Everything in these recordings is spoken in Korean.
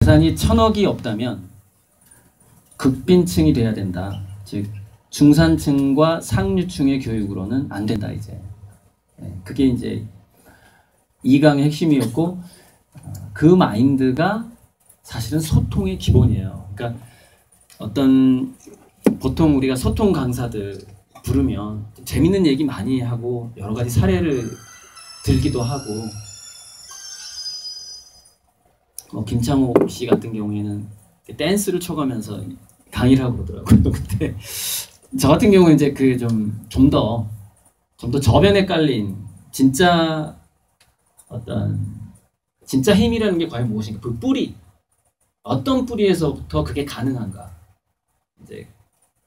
재산이 1000억이 없다면 극빈층이 돼야 된다. 즉 중산층과 상류층의 교육으로는 안 된다 이제. 그게 이제 이강의 핵심이었고 그 마인드가 사실은 소통의 기본이에요. 그러니까 어떤 보통 우리가 소통 강사들 부르면 재밌는 얘기 많이 하고 여러 가지 사례를 들기도 하고 뭐 김창호 씨 같은 경우에는 댄스를 쳐가면서 강의를 하고 그러더라고요. 근데 저 같은 경우는 이제 그 좀 더 저변에 깔린 진짜 진짜 힘이라는 게 과연 무엇인가? 그 뿌리, 어떤 뿌리에서부터 그게 가능한가? 이제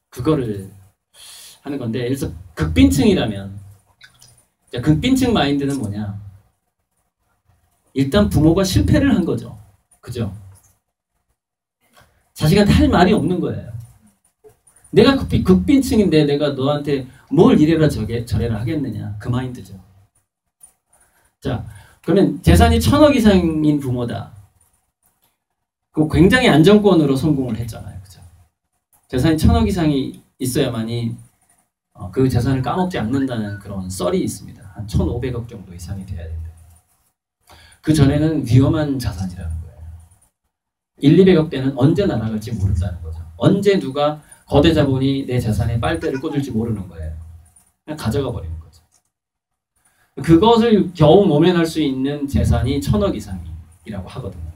그거를 하는 건데, 그래서 극빈층이라면 극빈층 마인드는 뭐냐? 일단 부모가 실패를 한 거죠. 그죠? 자식한테 할 말이 없는 거예요. 내가 극빈층인데 내가 너한테 뭘 이래라 저래라 하겠느냐. 그 마인드죠. 자, 그러면 재산이 1000억 이상인 부모다. 그 굉장히 안정권으로 성공을 했잖아요. 그죠? 재산이 1000억 이상이 있어야만이 그 재산을 까먹지 않는다는 그런 썰이 있습니다. 한 1500억 정도 이상이 돼야 된다. 그 전에는 위험한 자산이라는 거예요. 1, 200억 대는 언제 날아갈지 모른다는 거죠. 언제 누가 거대 자본이 내 재산에 빨대를 꽂을지 모르는 거예요. 그냥 가져가 버리는 거죠. 그것을 겨우 모면할 수 있는 재산이 1000억 이상이라고 하거든요.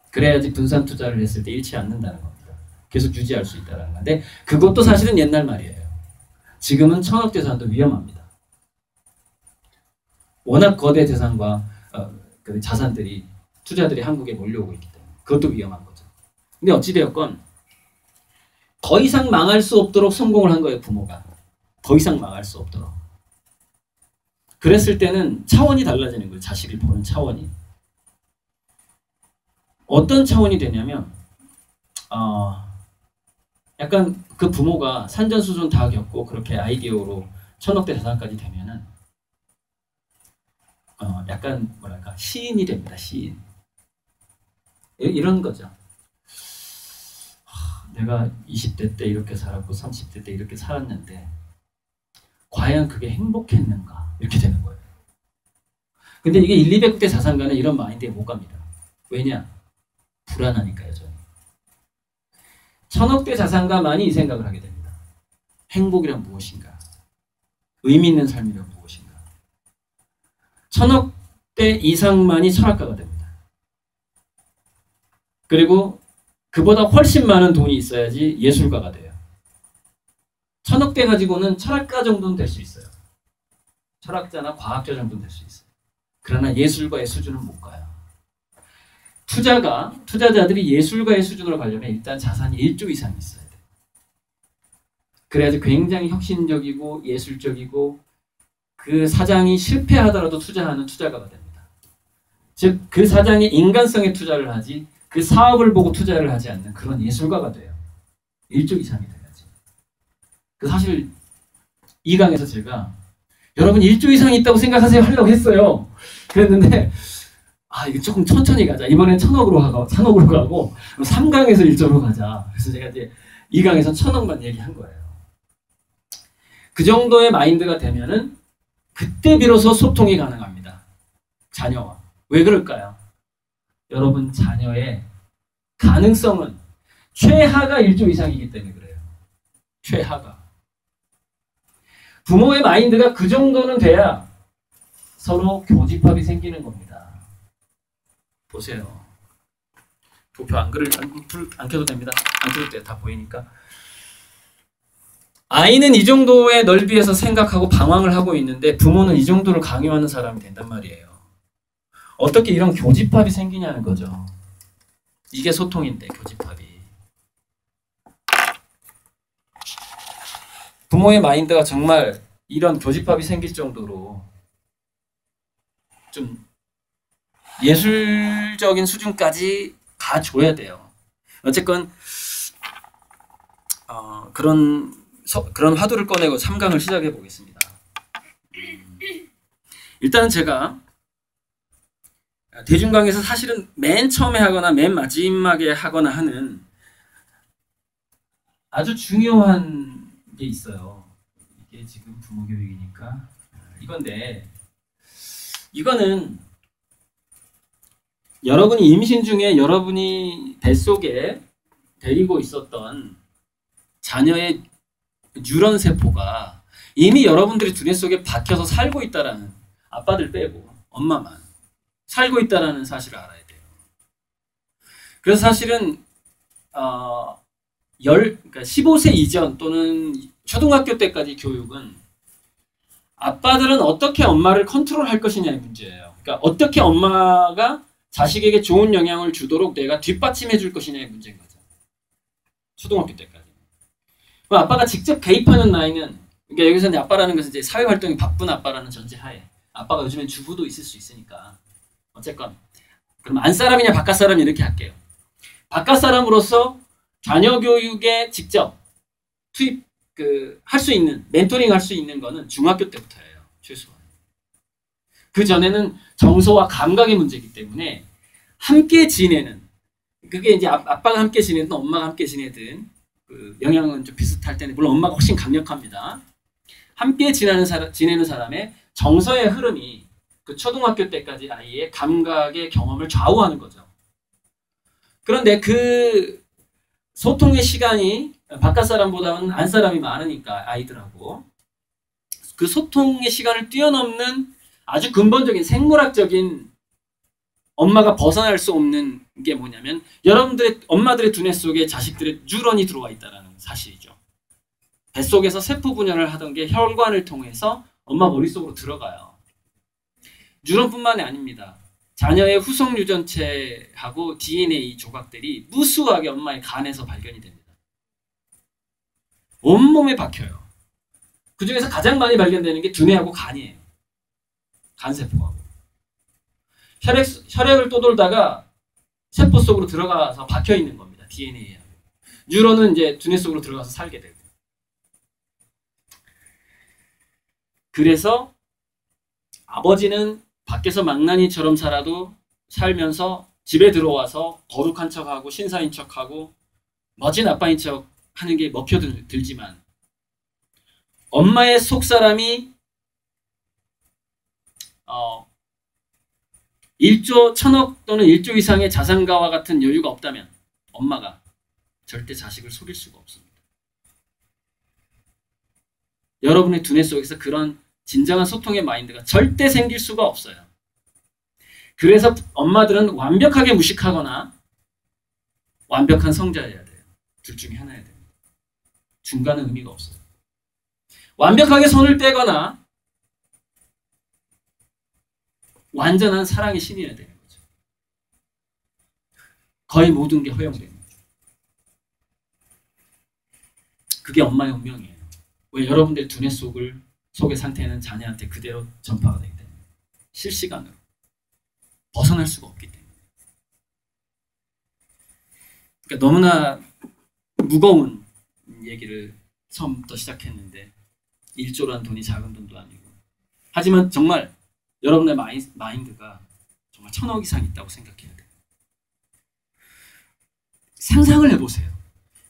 그래야지 분산 투자를 했을 때 잃지 않는다는 겁니다. 계속 유지할 수 있다는 건데 그것도 사실은 옛날 말이에요. 지금은 1000억 재산도 위험합니다. 워낙 거대 재산과 그 자산들이 투자들이 한국에 몰려오고 있기 때문에 그것도 위험한 거죠. 근데 어찌되었건 더 이상 망할 수 없도록 성공을 한 거예요. 부모가. 더 이상 망할 수 없도록. 그랬을 때는 차원이 달라지는 거예요. 자식을 보는 차원이. 어떤 차원이 되냐면 약간 그 부모가 산전수전 다 겪고 그렇게 아이디어로 1000억대 재산까지 되면은 약간 뭐랄까 시인이 됩니다. 시인. 이런 거죠. 내가 20대 때 이렇게 살았고 30대 때 이렇게 살았는데 과연 그게 행복했는가? 이렇게 되는 거예요. 근데 이게 1, 200대 자산가는 이런 마인드에 못 갑니다. 왜냐? 불안하니까요. 저는. 1000억대 자산가만이 이 생각을 하게 됩니다. 행복이란 무엇인가? 의미 있는 삶이란 무엇인가? 1000억대 이상만이 철학가가 됩니다. 그리고 그보다 훨씬 많은 돈이 있어야지 예술가가 돼요. 1000억대 가지고는 철학가 정도는 될 수 있어요. 철학자나 과학자 정도는 될 수 있어요. 그러나 예술가의 수준은 못 가요. 투자자들이 예술가의 수준으로 가려면 일단 자산이 1조 이상 있어야 돼요. 그래야지 굉장히 혁신적이고 예술적이고 그 사장이 실패하더라도 투자하는 투자가가 됩니다. 즉 그 사장이 인간성에 투자를 하지 그 사업을 보고 투자를 하지 않는 그런 예술가가 돼요. 1조 이상이 돼야지. 사실 이 강에서 제가 여러분 1조 이상이 있다고 생각하세요 하려고 했어요. 그랬는데 이거 조금 천천히 가자. 이번엔 1000억으로 가고 3강에서 1조로 가자. 그래서 제가 이제 2강에서 1000억만 얘기한 거예요. 그 정도의 마인드가 되면은 그때 비로소 소통이 가능합니다. 자녀와. 왜 그럴까요? 여러분 자녀의 가능성은 최하가 1조 이상이기 때문에 그래요. 최하가. 부모의 마인드가 그 정도는 돼야 서로 교집합이 생기는 겁니다. 보세요. 도표 안 켜도 됩니다. 안 켜도 돼요. 다 보이니까. 아이는 이 정도의 넓이에서 생각하고 방황을 하고 있는데 부모는 이 정도를 강요하는 사람이 된단 말이에요. 어떻게 이런 교집합이 생기냐는 거죠. 이게 소통인데 교집합이. 부모의 마인드가 정말 이런 교집합이 생길 정도로 좀 예술적인 수준까지 가줘야 돼요. 어쨌건 그런 화두를 꺼내고 3강을 시작해 보겠습니다. 일단은 제가 대중강에서 사실은 맨 처음에 하거나 맨 마지막에 하거나 하는 아주 중요한 게 있어요. 이게 지금 부모교육이니까 이건데, 이거는 여러분이 임신 중에 여러분이 뱃속에 데리고 있었던 자녀의 뉴런 세포가 이미 여러분들의 두뇌 속에 박혀서 살고 있다라는, 아빠들 빼고 엄마만 살고 있다라는 사실을 알아야 돼요. 그래서 사실은 그러니까 15세 이전 또는 초등학교 때까지 교육은 아빠들은 어떻게 엄마를 컨트롤할 것이냐의 문제예요. 그러니까 어떻게 엄마가 자식에게 좋은 영향을 주도록 내가 뒷받침해 줄 것이냐의 문제인 거죠. 초등학교 때까지. 그럼 아빠가 직접 개입하는 나이는, 그러니까 여기서 이제 아빠라는 것은 이제 사회활동이 바쁜 아빠라는 전제하에, 아빠가 요즘엔 주부도 있을 수 있으니까 어쨌건 그럼 안 사람이냐 바깥 사람 이렇게 할게요. 바깥 사람으로서 자녀 교육에 직접 투입 할 수 있는, 멘토링 할 수 있는 거는 중학교 때부터예요. 최소한. 그 전에는 정서와 감각의 문제이기 때문에 함께 지내는, 그게 이제 아빠가 함께 지내든 엄마가 함께 지내든 그 영향은 좀 비슷할 텐데, 물론 엄마가 훨씬 강력합니다. 함께 지내는 사람의 정서의 흐름이 그 초등학교 때까지 아이의 감각의 경험을 좌우하는 거죠. 그런데 그 소통의 시간이 바깥 사람보다는 안 사람이 많으니까 아이들하고 그 소통의 시간을 뛰어넘는 아주 근본적인 생물학적인 엄마가 벗어날 수 없는 게 뭐냐면, 여러분들의 엄마들의 두뇌 속에 자식들의 뉴런이 들어와 있다는 사실이죠. 뱃속에서 세포 분열을 하던 게 혈관을 통해서 엄마 머릿속으로 들어가요. 뉴런뿐만이 아닙니다. 자녀의 후속 유전체하고 DNA 조각들이 무수하게 엄마의 간에서 발견이 됩니다. 온몸에 박혀요. 그 중에서 가장 많이 발견되는 게 두뇌하고 간이에요. 간세포하고. 혈액을 떠돌다가 세포 속으로 들어가서 박혀 있는 겁니다. DNA에. 뉴런은 이제 두뇌 속으로 들어가서 살게 되고. 그래서 아버지는 밖에서 망나니처럼 살면서 집에 들어와서 거룩한 척하고 신사인 척하고 멋진 아빠인 척 하는 게 먹혀들지만, 엄마의 속사람이 1조 1000억 또는 1조 이상의 자산가와 같은 여유가 없다면 엄마가 절대 자식을 속일 수가 없습니다. 여러분의 두뇌 속에서 그런 진정한 소통의 마인드가 절대 생길 수가 없어요. 그래서 엄마들은 완벽하게 무식하거나 완벽한 성자여야 돼요. 둘 중에 하나여야 됩니다. 중간은 의미가 없어요. 완벽하게 손을 떼거나 완전한 사랑의 신이어야 되는 거죠. 거의 모든 게 허용됩니다. 그게 엄마의 운명이에요. 왜? 여러분들의 두뇌 속의 상태는 자녀한테 그대로 전파가 되기 때문에, 실시간으로 벗어날 수가 없기 때문에. 그러니까 너무나 무거운 얘기를 처음부터 시작했는데, 1조라는 돈이 작은 돈도 아니고, 하지만 정말 여러분의 마인드가 정말 1000억 이상 있다고 생각해야 돼요. 상상을 해보세요.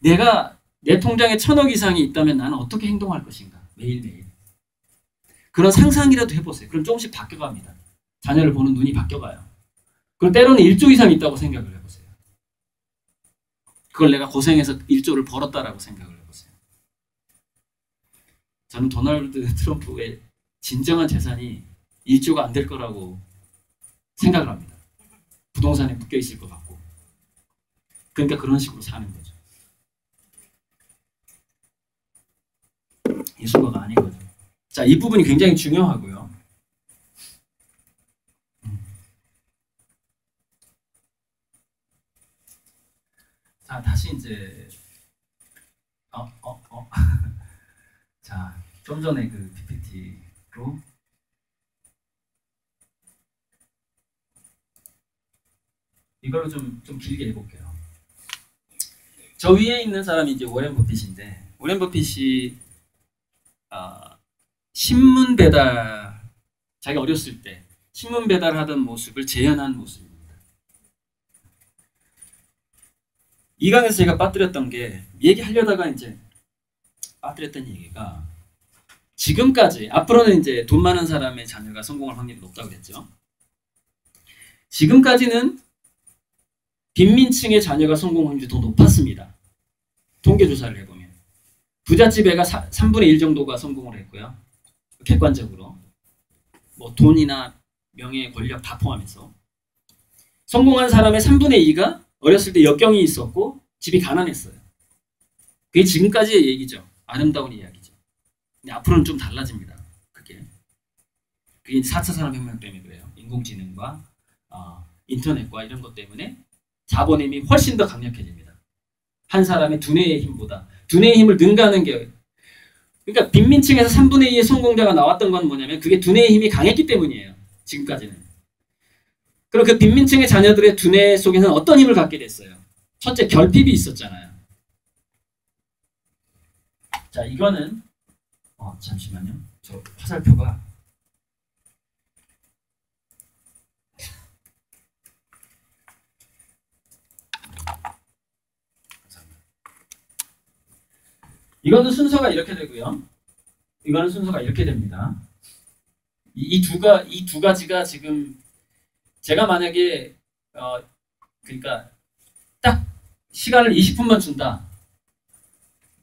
내 통장에 1000억 이상이 있다면 나는 어떻게 행동할 것인가? 매일매일. 그런 상상이라도 해보세요. 그럼 조금씩 바뀌어갑니다. 자녀를 보는 눈이 바뀌어가요. 그럼 때로는 1조 이상 있다고 생각을 해보세요. 그걸 내가 고생해서 1조를 벌었다라고 생각을 해보세요. 저는 도널드 트럼프의 진정한 재산이 1조가 안 될 거라고 생각을 합니다. 부동산에 묶여 있을 것 같고. 그러니까 그런 식으로 사는 거죠. 예술가가 아닌 거죠. 자, 이 부분이 굉장히 중요하고요. 자, 다시 이제 자, 좀 전에 그 PPT로 이걸로 좀 길게 해볼게요. 저 위에 있는 사람이 이제 워렌 버핏인데, 워렌 버핏이 신문 배달, 자기가 어렸을 때 신문 배달하던 모습을 재현한 모습입니다. 이 강에서 제가 빠뜨렸던 게, 얘기하려다가 이제 빠뜨렸던 얘기가, 지금까지, 앞으로는 이제 돈 많은 사람의 자녀가 성공할 확률이 높다고 그랬죠. 지금까지는 빈민층의 자녀가 성공 확률이 더 높았습니다. 통계조사를 해보면. 부잣집애가 3분의 1 정도가 성공을 했고요. 객관적으로. 뭐 돈이나 명예, 권력 다 포함해서. 성공한 사람의 3분의 2가 어렸을 때 역경이 있었고 집이 가난했어요. 그게 지금까지의 얘기죠. 아름다운 이야기죠. 근데 앞으로는 좀 달라집니다. 그게 4차 산업혁명 때문에 그래요. 인공지능과 인터넷과 이런 것 때문에 자본의 힘이 훨씬 더 강력해집니다. 한 사람의 두뇌의 힘보다. 두뇌의 힘을 능가하는 게, 그러니까 빈민층에서 3분의 2의 성공자가 나왔던 건 뭐냐면 그게 두뇌의 힘이 강했기 때문이에요. 지금까지는. 그럼 그 빈민층의 자녀들의 두뇌 속에는 어떤 힘을 갖게 됐어요? 첫째, 결핍이 있었잖아요. 자, 이거는 잠시만요. 저 화살표가 이거는 순서가 이렇게 되고요. 이거는 순서가 이렇게 됩니다. 이 두 가지가 지금 제가 만약에 그러니까 딱 시간을 20분만 준다.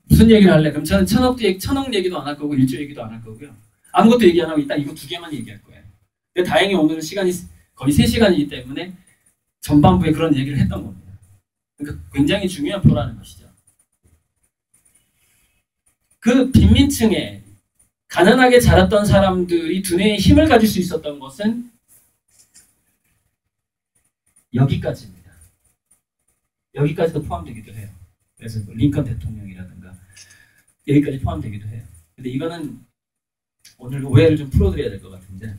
무슨 얘기를 할래? 그럼 저는 천억 얘기도 안 할 거고 1조 얘기도 안 할 거고요. 아무것도 얘기 안 하고 일단 이거 2개만 얘기할 거예요. 근데 다행히 오늘은 시간이 거의 3시간이기 때문에 전반부에 그런 얘기를 했던 겁니다. 그러니까 굉장히 중요한 표라는 것이죠. 그 빈민층에 가난하게 자랐던 사람들이 두뇌에 힘을 가질 수 있었던 것은 여기까지입니다. 여기까지도 포함되기도 해요. 그래서 링컨 대통령이라든가 여기까지 포함되기도 해요. 근데 이거는 오늘 오해를 좀 풀어드려야 될 것 같은데,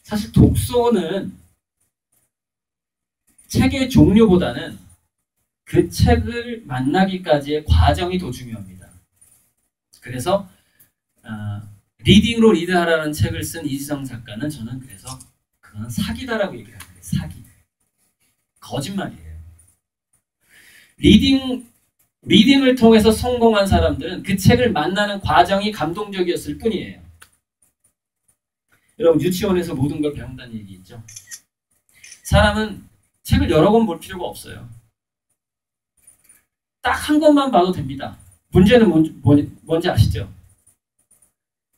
사실 독서는 책의 종류보다는 그 책을 만나기까지의 과정이 더 중요합니다. 그래서 리딩으로 리드하라는 책을 쓴 이지성 작가는 저는 그래서 그건 사기다라고 얘기를 합니다. 사기. 거짓말이에요. 리딩을 통해서 성공한 사람들은 그 책을 만나는 과정이 감동적이었을 뿐이에요. 여러분 유치원에서 모든 걸 배운다는 얘기 있죠. 사람은 책을 여러 권 볼 필요가 없어요. 딱 한 권만 봐도 됩니다. 문제는 뭔지 아시죠?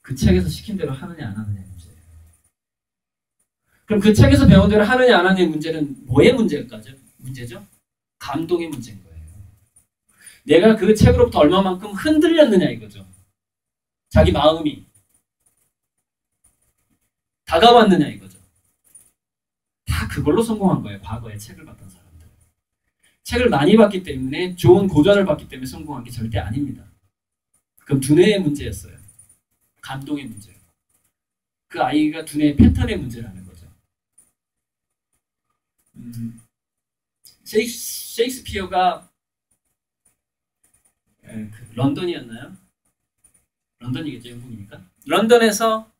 그 책에서 시킨 대로 하느냐 안 하느냐의 문제예요. 그럼 그 책에서 배운 대로 하느냐 안 하느냐의 문제는 뭐의 문제죠? 감동의 문제인 거예요. 내가 그 책으로부터 얼마만큼 흔들렸느냐 이거죠. 자기 마음이 다가왔느냐 이거죠. 다 그걸로 성공한 거예요. 과거에 책을 봤던 사람들. 책을 많이 봤기 때문에, 좋은 고전을 봤기 때문에 성공한 게 절대 아닙니다. 그럼 두뇌의 문제였어요. 감동의 문제예요. 그 아이가 두뇌의 패턴의 문제라는 거죠. 셰익스피어가 런던이었나요? 런던이겠죠, 영국이니까. 런던에서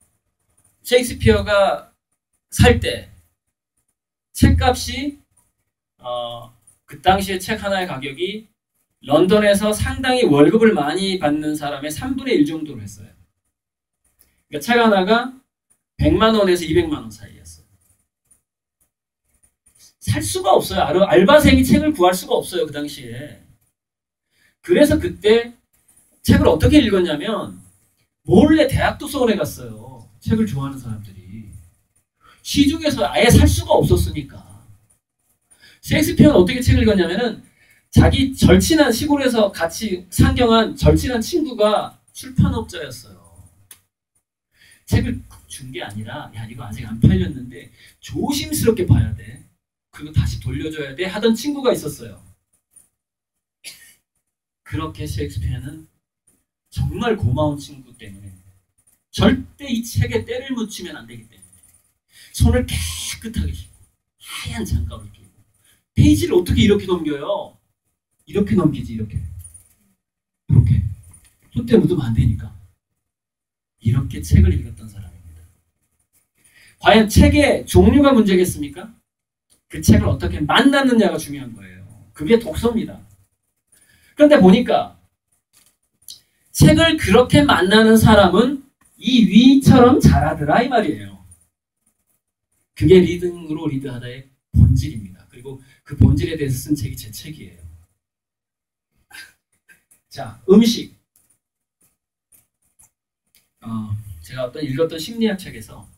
셰익스피어가 살 때 책값이 그 당시에 책 하나의 가격이 런던에서 상당히 월급을 많이 받는 사람의 3분의 1 정도로 했어요. 그러니까 책 하나가 100만 원에서 200만 원 사이였어요. 살 수가 없어요. 알바생이 책을 구할 수가 없어요. 그 당시에. 그래서 그때 책을 어떻게 읽었냐면 몰래 대학 도서관에 갔어요. 책을 좋아하는 사람들이. 시중에서 아예 살 수가 없었으니까. 셰익스피어는 어떻게 책을 읽었냐면은 자기 절친한 시골에서 같이 상경한 절친한 친구가 출판업자였어요. 책을 준 게 아니라 야 이거 아직 안 팔렸는데 조심스럽게 봐야 돼. 그리고 다시 돌려줘야 돼 하던 친구가 있었어요. 그렇게 셰익스피어는 정말 고마운 친구 때문에 절대 이 책에 때를 묻히면 안 되기 때문에 손을 깨끗하게 씻고 하얀 장갑을 끼고 페이지를 어떻게 이렇게 넘겨요? 이렇게 넘기지 이렇게 손때 묻으면 안 되니까 이렇게 책을 읽었던 사람입니다. 과연 책의 종류가 문제겠습니까? 그 책을 어떻게 만났느냐가 중요한 거예요. 그게 독서입니다. 그런데 보니까 책을 그렇게 만나는 사람은 이 위처럼 잘하더라 이 말이에요. 그게 리딩으로 리드하다의 본질입니다. 그리고 그 본질에 대해서 쓴 책이 제 책이에요. 자, 음식. 제가 어떤 읽었던 심리학 책에서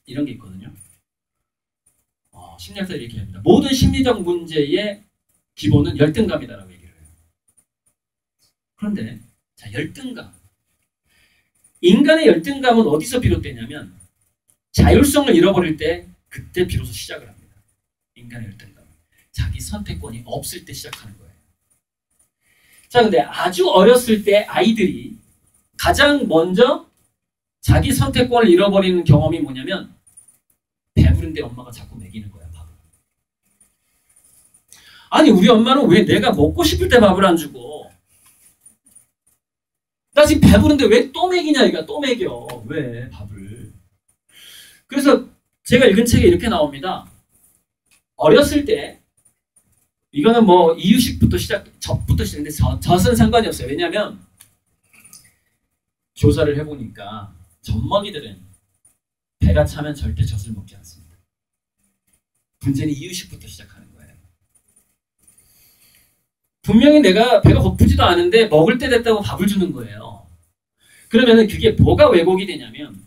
이런 게 있거든요. 심리학자들이 이렇게 합니다. 모든 심리적 문제의 기본은 열등감이다라고 얘기를 해요. 그런데 자, 열등감. 인간의 열등감은 어디서 비롯되냐면 자율성을 잃어버릴 때 그때 비로소 시작을 합니다. 인간의 열등감. 자기 선택권이 없을 때 시작하는 거예요. 자, 근데 아주 어렸을 때 아이들이 가장 먼저 자기 선택권을 잃어버리는 경험이 뭐냐면 배부른데 엄마가 자꾸 먹이는 거야, 밥을. 아니, 우리 엄마는 왜 내가 먹고 싶을 때 밥을 안 주고 나 지금 배부른데 왜 또 먹이냐, 이거 또 먹여. 왜 밥을. 그래서 제가 읽은 책에 이렇게 나옵니다. 어렸을 때 이거는 뭐 이유식부터 젖부터 시작인데 젖은 상관이 없어요. 왜냐하면 조사를 해보니까 젖먹이들은 배가 차면 절대 젖을 먹지 않습니다. 문제는 이유식부터 시작하는 거예요. 분명히 내가 배가 고프지도 않은데 먹을 때 됐다고 밥을 주는 거예요. 그러면은 그게 뭐가 왜곡이 되냐면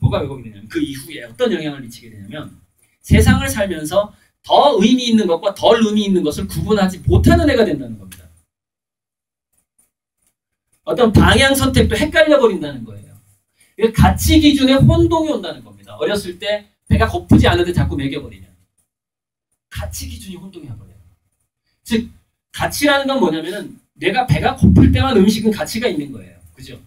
그 이후에 어떤 영향을 미치게 되냐면 세상을 살면서 더 의미 있는 것과 덜 의미 있는 것을 구분하지 못하는 애가 된다는 겁니다. 어떤 방향 선택도 헷갈려 버린다는 거예요. 가치 기준에 혼동이 온다는 겁니다. 어렸을 때 배가 고프지 않은데 자꾸 먹여버리면 가치 기준이 혼동이 와버려요. 즉 가치라는 건 뭐냐면은 내가 배가 고플 때만 음식은 가치가 있는 거예요. 그죠?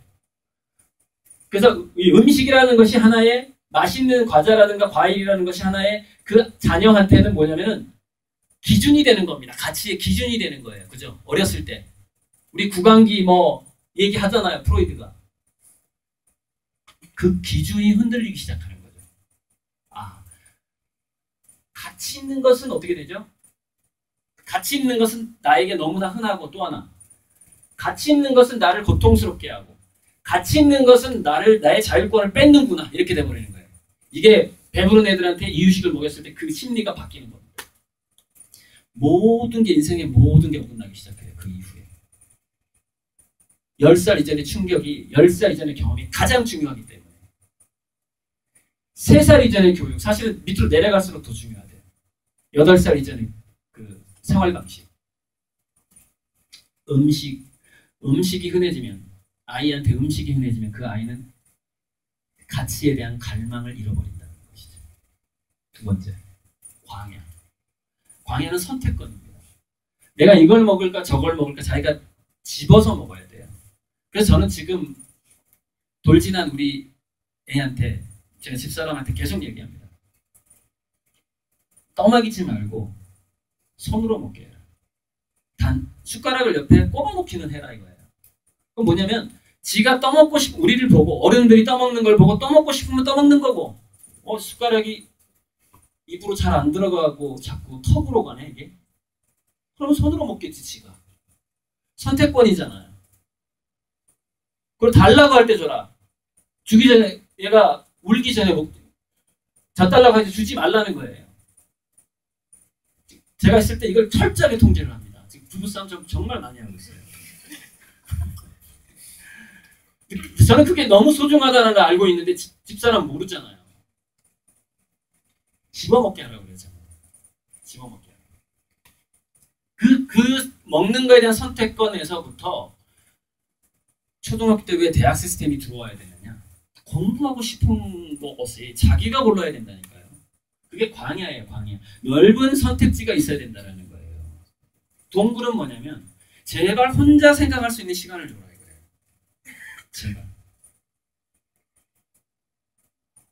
그래서 이 음식이라는 것이 하나의 맛있는 과자라든가 과일이라는 것이 하나의 그 자녀한테는 뭐냐면은 기준이 되는 겁니다. 가치의 기준이 되는 거예요. 그죠? 어렸을 때. 우리 구강기 뭐 얘기하잖아요. 프로이드가. 그 기준이 흔들리기 시작하는 거죠. 가치 있는 것은 어떻게 되죠? 가치 있는 것은 나에게 너무나 흔하고 또 하나. 가치 있는 것은 나를 고통스럽게 하고 가치 있는 것은 나의 자율권을 뺏는구나. 이렇게 돼버리는 거예요. 이게 배부른 애들한테 이유식을 먹였을 때 그 심리가 바뀌는 겁니다. 모든 게 인생의 모든 게 어긋나기 시작해요. 그 이후에. 10살 이전의 충격이 10살 이전의 경험이 가장 중요하기 때문에 3살 이전의 교육, 사실은 밑으로 내려갈수록 더 중요하대요. 8살 이전의 그 생활 방식. 음식이 흔해지면 아이한테 음식이 흔해지면 그 아이는 가치에 대한 갈망을 잃어버린다는 것이죠. 두 번째, 광야. 광야는 선택권입니다. 내가 이걸 먹을까 저걸 먹을까 자기가 집어서 먹어야 돼요. 그래서 저는 지금 돌진한 우리 애한테 제가 집사람한테 계속 얘기합니다. 떠먹이지 말고 손으로 먹게 해라. 단 숟가락을 옆에 꼽아놓기는 해라 이거예요. 그건 뭐냐면 지가 떠먹고 싶은 우리를 보고 어른들이 떠먹는 걸 보고 떠먹고 싶으면 떠먹는 거고 숟가락이 입으로 잘 안 들어가고 자꾸 턱으로 가네 이게. 그럼 손으로 먹겠지 지가. 선택권이잖아요. 그걸 달라고 할 때 줘라. 주기 전에 얘가 울기 전에 져달라고 할 때 주지 말라는 거예요. 제가 있을 때 이걸 철저하게 통제를 합니다. 지금 부부싸움 정말 많이 하고 있어요. 저는 그게 너무 소중하다는 걸 알고 있는데 집사람 모르잖아요. 집어먹게 하라고 그러잖아요. 집어먹게 하라고. 그 먹는 거에 대한 선택권에서부터 초등학교 때 왜 대학 시스템이 들어와야 되느냐. 공부하고 싶은 것이 자기가 골라야 된다니까요. 그게 광야예요. 광야. 넓은 선택지가 있어야 된다는 거예요. 동굴은 뭐냐면 제발 혼자 생각할 수 있는 시간을 줘라 이거예요. 제발.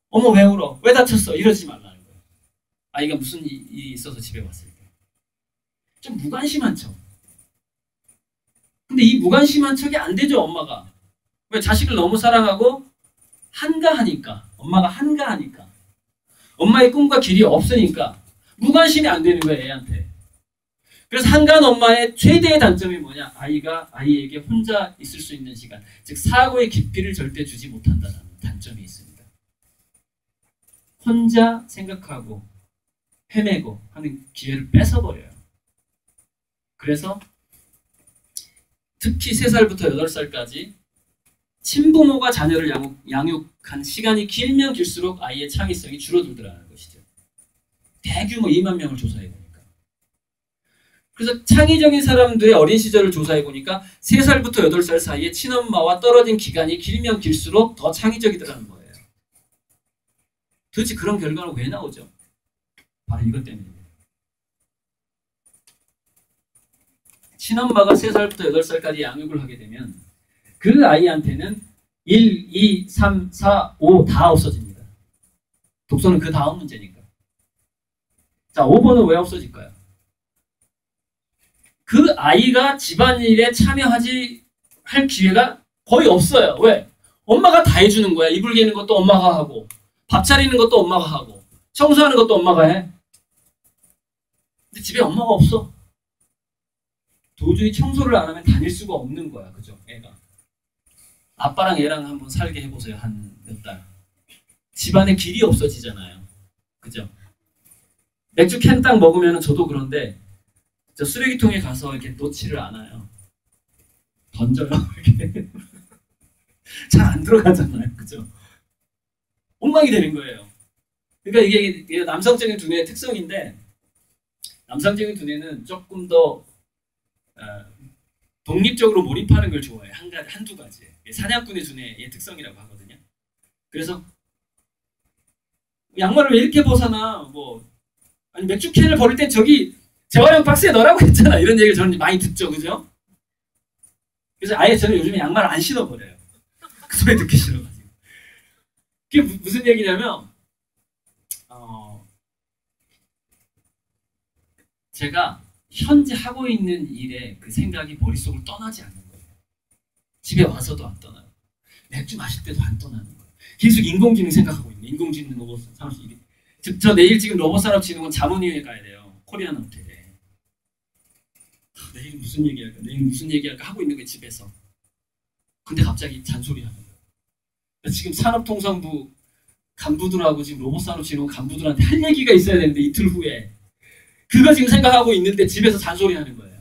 어머 왜 울어? 왜 다쳤어? 이러지 말라는 거예요. 아이가 무슨 일이 있어서 집에 왔을 때. 좀 무관심한 척. 근데 이 무관심한 척이 안 되죠 엄마가. 왜? 자식을 너무 사랑하고 한가하니까. 엄마가 한가하니까. 엄마의 꿈과 길이 없으니까 무관심이 안 되는 거예요, 애한테. 그래서 한간 엄마의 최대의 단점이 뭐냐? 아이에게 혼자 있을 수 있는 시간, 즉 사고의 깊이를 절대 주지 못한다는 단점이 있습니다. 혼자 생각하고 헤매고 하는 기회를 뺏어버려요. 그래서 특히 3살부터 8살까지 친부모가 자녀를 양육한 시간이 길면 길수록 아이의 창의성이 줄어들더라는 것이죠. 대규모 2만 명을 조사해보니까. 그래서 창의적인 사람들의 어린 시절을 조사해보니까 3살부터 8살 사이에 친엄마와 떨어진 기간이 길면 길수록 더 창의적이더라는 거예요. 도대체 그런 결과는 왜 나오죠? 바로 이것 때문입니다. 친엄마가 3살부터 8살까지 양육을 하게 되면 그 아이한테는 1, 2, 3, 4, 5 다 없어집니다. 독서는 그 다음 문제니까. 자, 5번은 왜 없어질까요? 그 아이가 집안일에 참여하지 할 기회가 거의 없어요. 왜? 엄마가 다 해주는 거야. 이불 개는 것도 엄마가 하고, 밥 차리는 것도 엄마가 하고, 청소하는 것도 엄마가 해. 근데 집에 엄마가 없어. 도저히 청소를 안 하면 다닐 수가 없는 거야. 그죠? 애가. 아빠랑 애랑 한번 살게 해보세요. 한 몇 달. 집안에 길이 없어지잖아요. 그죠? 맥주 캔 딱 먹으면 저도 그런데 저 쓰레기통에 가서 이렇게 놓지를 않아요. 던져요. 이렇게. 잘 안 들어가잖아요. 그죠? 엉망이 되는 거예요. 그러니까 이게 남성적인 두뇌의 특성인데, 남성적인 두뇌는 조금 더 독립적으로 몰입하는 걸 좋아해요. 한두 가지. 사냥꾼의 두뇌의 특성이라고 하거든요. 그래서 양말을 왜 이렇게 벗어나? 아니 맥주 캔을 버릴 땐 저기 재활용 박스에 넣으라고 했잖아. 이런 얘기를 저는 많이 듣죠. 그죠? 그래서 아예 저는 요즘에 양말을 안 신어버려요. 그 소리 듣기 싫어가지고. 그게 무슨 얘기냐면 제가 현재 하고 있는 일에 그 생각이 머릿속을 떠나지 않는 거예요. 집에 와서도 안 떠나요. 맥주 마실 때도 안 떠나는 거예요. 계속 인공지능 생각하고 있네. 인공지능 로봇 산업. 저 내일 지금 로봇산업진흥원 자문위원회 가야 돼요. 코리안 호텔에. 내일 무슨 얘기할까? 내일 무슨 얘기할까? 하고 있는 거예요. 집에서. 근데 갑자기 잔소리하는 거예요. 지금 산업통상부 간부들하고 지금 로봇산업진흥원 간부들한테 할 얘기가 있어야 되는데 이틀 후에 그거 지금 생각하고 있는데 집에서 잔소리하는 거예요.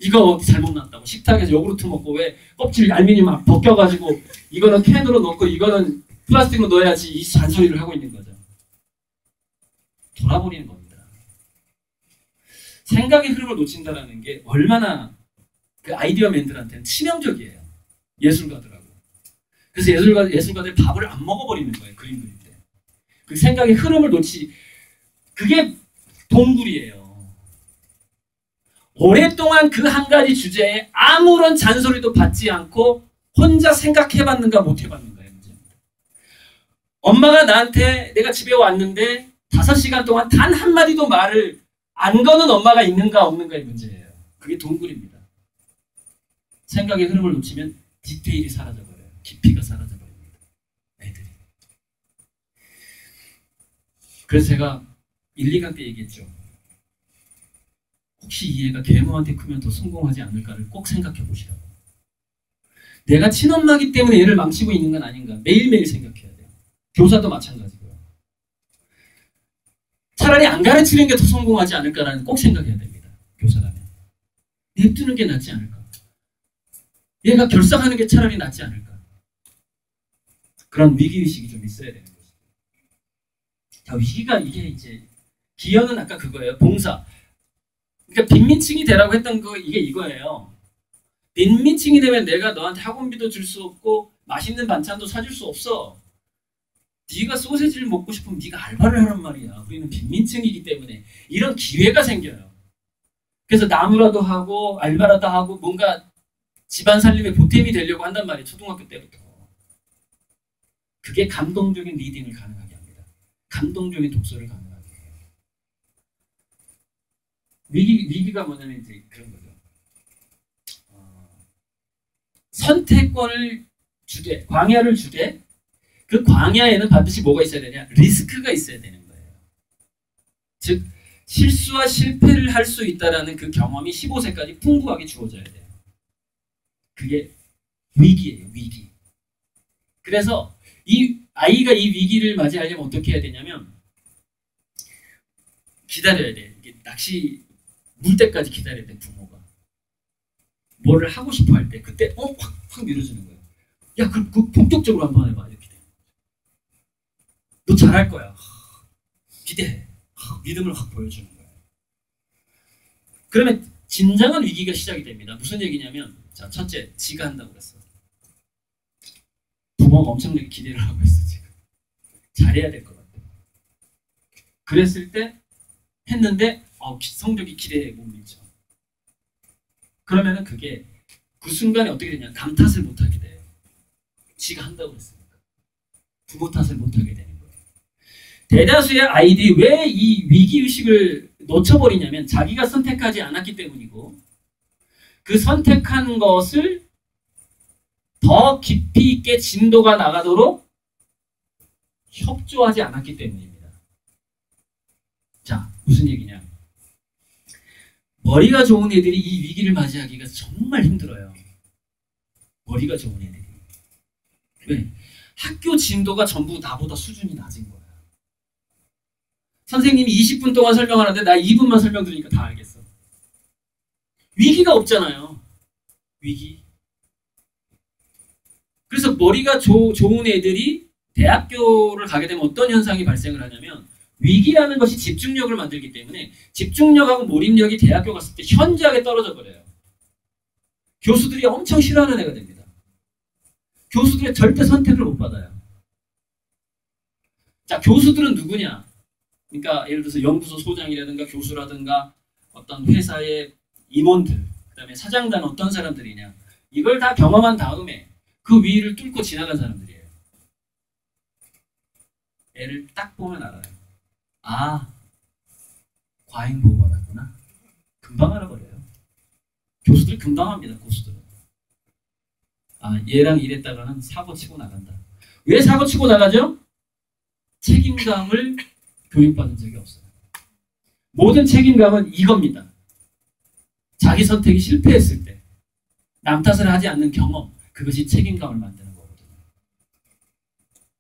이거 어디 잘못 났다고. 식탁에서 요구르트 먹고 왜 껍질 알미늄 막 벗겨가지고 이거는 캔으로 넣고 이거는 플라스틱으로 넣어야지, 이 잔소리를 하고 있는 거죠. 돌아버리는 겁니다. 생각의 흐름을 놓친다는 게 얼마나 그 아이디어맨들한테는 치명적이에요. 예술가들하고. 그래서 예술가들이 밥을 안 먹어버리는 거예요. 그림 그릴 때. 그 생각의 흐름을 그게 동굴이에요. 오랫동안 그 한 가지 주제에 아무런 잔소리도 받지 않고 혼자 생각해봤는가 못해봤는가의 문제입니다. 엄마가 나한테 내가 집에 왔는데 5시간 동안 단 한마디도 말을 안 거는 엄마가 있는가 없는가의 문제예요. 그게 동굴입니다. 생각의 흐름을 놓치면 디테일이 사라져버려요. 깊이가 사라져버립니다. 애들이. 그래서 제가 1, 2강 때 얘기했죠. 혹시 이 애가 계모한테 크면 더 성공하지 않을까를 꼭 생각해 보시라고. 내가 친엄마기 때문에 얘를 망치고 있는 건 아닌가. 매일매일 생각해야 돼요. 교사도 마찬가지고요. 차라리 안 가르치는 게 더 성공하지 않을까라는 꼭 생각해야 됩니다. 교사라면. 냅두는 게 낫지 않을까. 얘가 결석하는 게 차라리 낫지 않을까. 그런 위기의식이 좀 있어야 되는 거죠. 자, 위기가 이게 이제 기여는 아까 그거예요. 봉사. 그러니까 빈민층이 되라고 했던 거 이게 이거예요. 빈민층이 되면 내가 너한테 학원비도 줄 수 없고 맛있는 반찬도 사줄 수 없어. 네가 소세지를 먹고 싶으면 네가 알바를 하란 말이야. 우리는 빈민층이기 때문에 이런 기회가 생겨요. 그래서 나무라도 하고 알바라도 하고 뭔가 집안 살림에 보탬이 되려고 한단 말이에요. 초등학교 때부터. 그게 감동적인 리딩을 가능하게 합니다. 감동적인 독서를 가능하게 해요. 위기가 뭐냐면 이제 그런 거죠. 선택권을 주되, 광야를 주되 그 광야에는 반드시 뭐가 있어야 되냐? 리스크가 있어야 되는 거예요. 즉 실수와 실패를 할 수 있다라는 그 경험이 15세까지 풍부하게 주어져야 돼요. 그게 위기예요. 위기. 그래서 이 아이가 이 위기를 맞이하려면 어떻게 해야 되냐면 기다려야 돼. 이게 낚시 물 때까지 기다려야 돼. 부모가. 뭐를 하고 싶어 할 때 그때 확 밀어주는 거예요. 야, 그 본격적으로 한번 해봐. 이렇게 돼. 너 잘할 거야. 기대해. 믿음을 확 보여주는 거예요. 그러면 진정한 위기가 시작이 됩니다. 무슨 얘기냐면 자, 첫째, 지가 한다고 그랬어. 부모가 엄청나게 기대를 하고 있어 지금. 잘해야 될 것 같아. 그랬을 때 했는데 성적이 기대에 못 미쳐. 그러면은 그게 그 순간에 어떻게 되냐? 남 탓을 못하게 돼요. 지가 한다고 했으니까. 부모 탓을 못하게 되는 거예요. 대다수의 아이들이 왜 이 위기의식을 놓쳐버리냐면 자기가 선택하지 않았기 때문이고 그 선택한 것을 더 깊이 있게 진도가 나가도록 협조하지 않았기 때문입니다. 자, 무슨 얘기냐? 머리가 좋은 애들이 이 위기를 맞이하기가 정말 힘들어요. 머리가 좋은 애들이. 왜? 학교 진도가 전부 나보다 수준이 낮은 거야. 선생님이 20분 동안 설명하는데 나 2분만 설명 들으니까 다 알겠어. 위기가 없잖아요. 위기. 그래서 머리가 좋은 애들이 대학교를 가게 되면 어떤 현상이 발생을 하냐면 위기라는 것이 집중력을 만들기 때문에 집중력하고 몰입력이 대학교 갔을 때 현저하게 떨어져 버려요. 교수들이 엄청 싫어하는 애가 됩니다. 교수들의 절대 선택을 못 받아요. 자, 교수들은 누구냐? 그러니까 예를 들어서 연구소 소장이라든가 교수라든가 어떤 회사의 임원들, 그 다음에 사장단 어떤 사람들이냐? 이걸 다 경험한 다음에 그 위를 뚫고 지나간 사람들이에요. 애를 딱 보면 알아요. 아, 과잉보호 받았구나. 금방 알아버려요. 교수들이 금방 합니다. 고수들은. 아, 얘랑 이랬다가는 사고치고 나간다. 왜 사고치고 나가죠? 책임감을 교육받은 적이 없어요. 모든 책임감은 이겁니다. 자기 선택이 실패했을 때 남 탓을 하지 않는 경험, 그것이 책임감을 만드는 거거든요.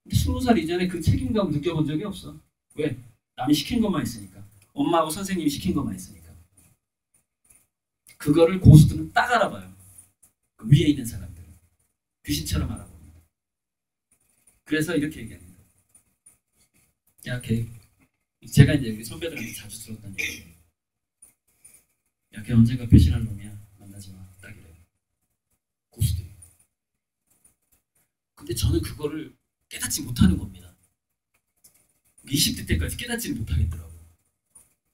근데 20살 이전에 그 책임감을 느껴본 적이 없어. 왜? 남이 시킨 것만 있으니까. 엄마하고 선생님이 시킨 것만 있으니까. 그거를 고수들은 딱 알아봐요. 그 위에 있는 사람들은. 귀신처럼 알아봅니다. 그래서 이렇게 얘기합니다. 야, 걔. 제가 이제 우리 선배들한테 자주 들었던 얘기예요. 야, 걔 언젠가 배신할 놈이야. 만나지 마. 딱 이래요. 고수들이. 근데 저는 그거를 깨닫지 못하는 겁니다. 20대 때까지 깨닫지를 못하겠더라고요.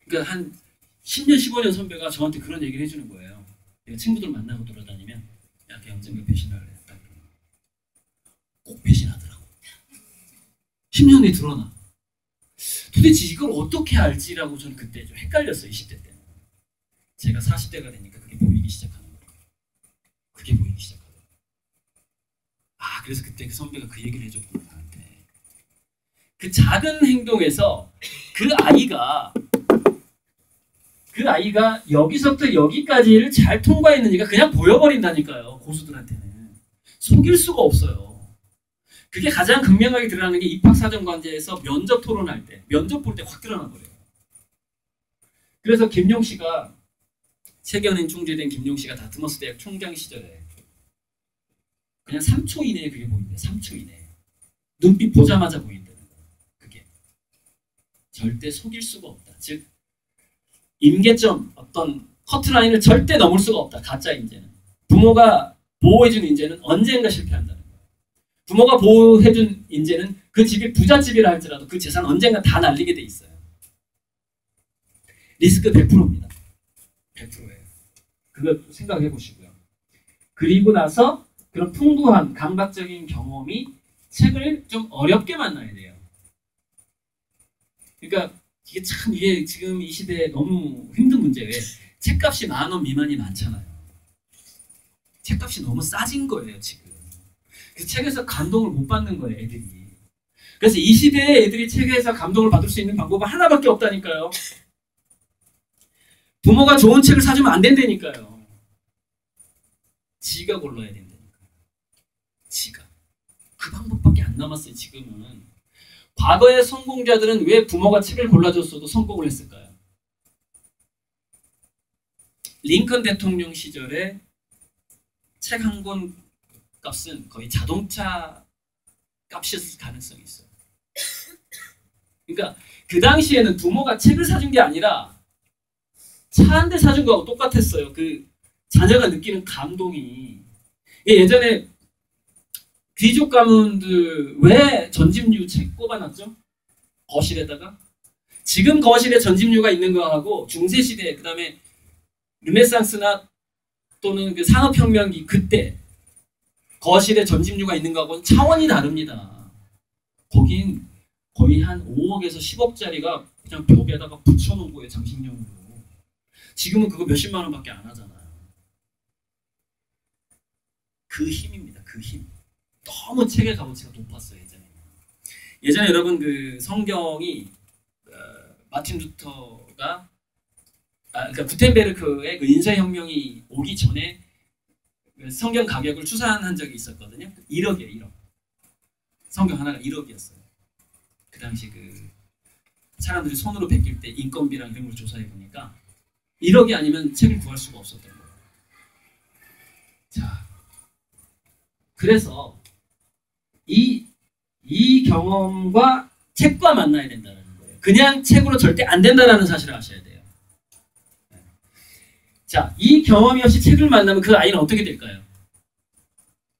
그러니까 한 10년, 15년 선배가 저한테 그런 얘기를 해주는 거예요. 내가 친구들 만나고 돌아다니면 야, 걔 언젠가 배신할래. 딱 이러면. 꼭 배신하더라고. 10년 후에 드러나. 도대체 이걸 어떻게 알지라고 저는 그때 좀 헷갈렸어요. 20대 때는. 제가 40대가 되니까 그게 보이기 시작하는 거예요. 그게 보이기 시작하더라고요. 아, 그래서 그때 그 선배가 그 얘기를 해줬구나 나한테. 그 작은 행동에서 그 아이가 여기서부터 여기까지를 잘 통과했느니까 그냥 보여버린다니까요. 고수들한테는. 속일 수가 없어요. 그게 가장 극명하게 드러나는 게 입학사정관제에서 면접 토론할 때, 면접 볼 때 확 드러나 버려요. 그래서 김용 씨가 세견인 총재된 김용 씨가 다트머스 대학 총장 시절에 그냥 3초 이내에 그게 보인대요. 3초 이내에. 눈빛 보자마자 보인다는 거예요. 그게. 절대 속일 수가 없다. 즉 임계점, 어떤 커트라인을 절대 넘을 수가 없다. 가짜 인재는. 부모가 보호해준 인재는 언젠가 실패한다는 거예요. 부모가 보호해준 인재는 그 집이 부잣집이라 할지라도 그 재산 언젠가 다 날리게 돼 있어요. 리스크 100%입니다. 100%예요. 그거 생각해 보시고요. 그리고 나서 그런 풍부한 감각적인 경험이 책을 좀 어렵게 만나야 돼요. 그러니까 이게 지금 이 시대에 너무 힘든 문제예요. 책값이 10,000원 미만이 많잖아요. 책값이 너무 싸진 거예요, 지금. 그 책에서 감동을 못 받는 거예요, 애들이. 그래서 이 시대에 애들이 책에서 감동을 받을 수 있는 방법은 하나밖에 없다니까요. 부모가 좋은 책을 사주면 안 된다니까요. 지가 골라야 된다니까요. 지가. 그 방법밖에 안 남았어요, 지금은. 과거의 성공자들은 왜 부모가 책을 골라줬어도 성공을 했을까요? 링컨 대통령 시절에 책 한 권 값은 거의 자동차 값이었을 가능성이 있어요. 그러니까 그 당시에는 부모가 책을 사준 게 아니라 차 한 대 사준 거하고 똑같았어요. 그 자녀가 느끼는 감동이. 예전에 귀족 가문들 왜 전집류 책 꼽아놨죠? 거실에다가. 지금 거실에 전집류가 있는 거하고 중세시대, 그 다음에 르네상스나 또는 그 산업혁명기 그때 거실에 전집류가 있는 거하고는 차원이 다릅니다. 거긴 거의 한 5억에서 10억짜리가 그냥 벽에다가 붙여놓은 거예요, 장식용으로. 지금은 그거 몇십만 원밖에 안 하잖아요. 그 힘입니다. 그 힘. 너무 책의 값어치가 높았어요, 예전에. 예전에 여러분 그 성경이 마틴 루터가 그러니까 구텐베르크의 그 인쇄혁명이 오기 전에 성경 가격을 추산한 적이 있었거든요. 1억이에요, 1억. 성경 하나가 1억이었어요. 그 당시 그 사람들이 손으로 베낄 때 인건비랑 이런 걸 조사해 보니까 1억이 아니면 책을 구할 수가 없었던 거예요. 자, 그래서 이 경험과 책과 만나야 된다는 거예요. 그냥 책으로 절대 안 된다는 사실을 아셔야 돼요. 자, 이 경험이 없이 책을 만나면 그 아이는 어떻게 될까요?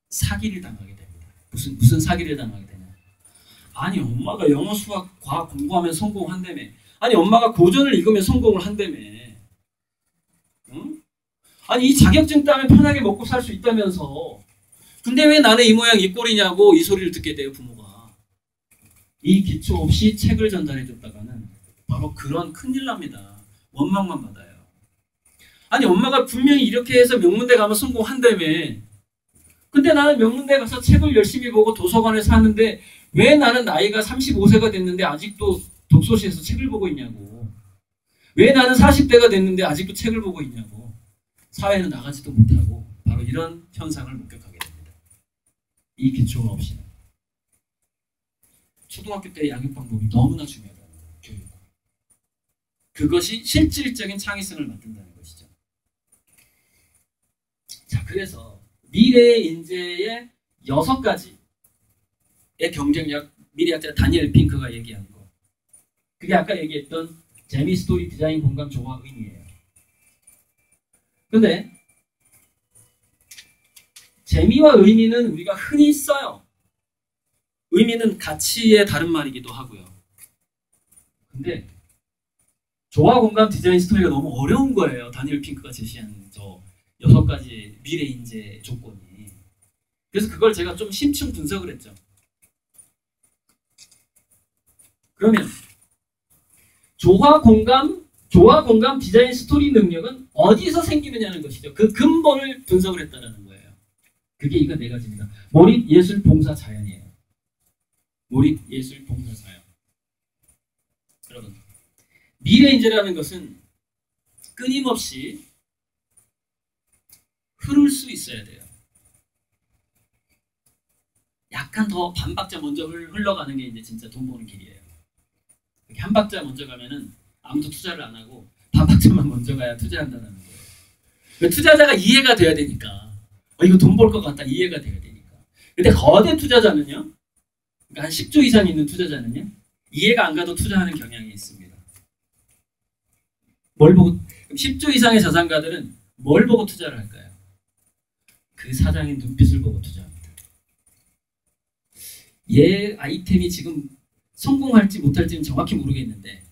사기를 당하게 됩니다. 무슨 사기를 당하게 되냐? 아니, 엄마가 영어, 수학, 과학 공부하면 성공한다며. 아니, 엄마가 고전을 읽으면 성공을 한다며. 응? 아니, 이 자격증 따면 편하게 먹고 살 수 있다면서. 근데 왜 나는 이 모양 이 꼴이냐고 이 소리를 듣게 돼요, 부모가. 이 기초 없이 책을 전달해 줬다가는 바로 그런 큰일 납니다. 원망만 받아요. 아니, 엄마가 분명히 이렇게 해서 명문대 가면 성공한다며. 근데 나는 명문대 가서 책을 열심히 보고 도서관에서 하는데 왜 나는 나이가 35세가 됐는데 아직도 독서실에서 책을 보고 있냐고. 왜 나는 40대가 됐는데 아직도 책을 보고 있냐고. 사회는 나가지도 못하고 바로 이런 현상을 목격하게 됩니다. 이 기초가 없이는. 초등학교 때 양육 방법이 너무나 중요하다는 거예요. 교육. 그것이 실질적인 창의성을 만든다는 것이죠. 자, 그래서 미래의 인재의 6가지의 경쟁력, 미래학자 다니엘 핑크가 얘기한 거. 그게 아까 얘기했던 재미, 스토리, 디자인, 공감, 조화, 의미예요. 근데 재미와 의미는 우리가 흔히 써요. 의미는 가치의 다른 말이기도 하고요. 근데 조화, 공감, 디자인, 스토리가 너무 어려운 거예요. 다니엘 핑크가 제시한 저 6가지 미래 인재 조건이. 그래서 그걸 제가 좀 심층 분석을 했죠. 그러면 조화, 공감, 디자인, 스토리 능력은 어디서 생기느냐는 것이죠. 그 근본을 분석을 했다는 거예요. 그게 이거 4가지입니다. 몰입, 예술, 봉사, 자연이에요. 몰입, 예술, 봉사, 자연. 여러분, 미래 인재라는 것은 끊임없이 흐를 수 있어야 돼요. 약간 더 반박자 먼저 흘러가는 게 이제 진짜 돈 버는 길이에요. 이렇게 한 박자 먼저 가면은 아무도 투자를 안 하고 반박자만 먼저 가야 투자한다는 거예요. 투자자가 이해가 돼야 되니까. 이거 돈 벌 것 같다 이해가 돼야 되니까. 근데 거대 투자자는요. 그러니까 한 10조 이상 있는 투자자는요. 이해가 안 가도 투자하는 경향이 있습니다. 뭘 보고 10조 이상의 자산가들은 뭘 보고 투자를 할까요? 그 사장의 눈빛을 보고 투자합니다. 얘 아이템이 지금 성공할지 못할지는 정확히 모르겠는데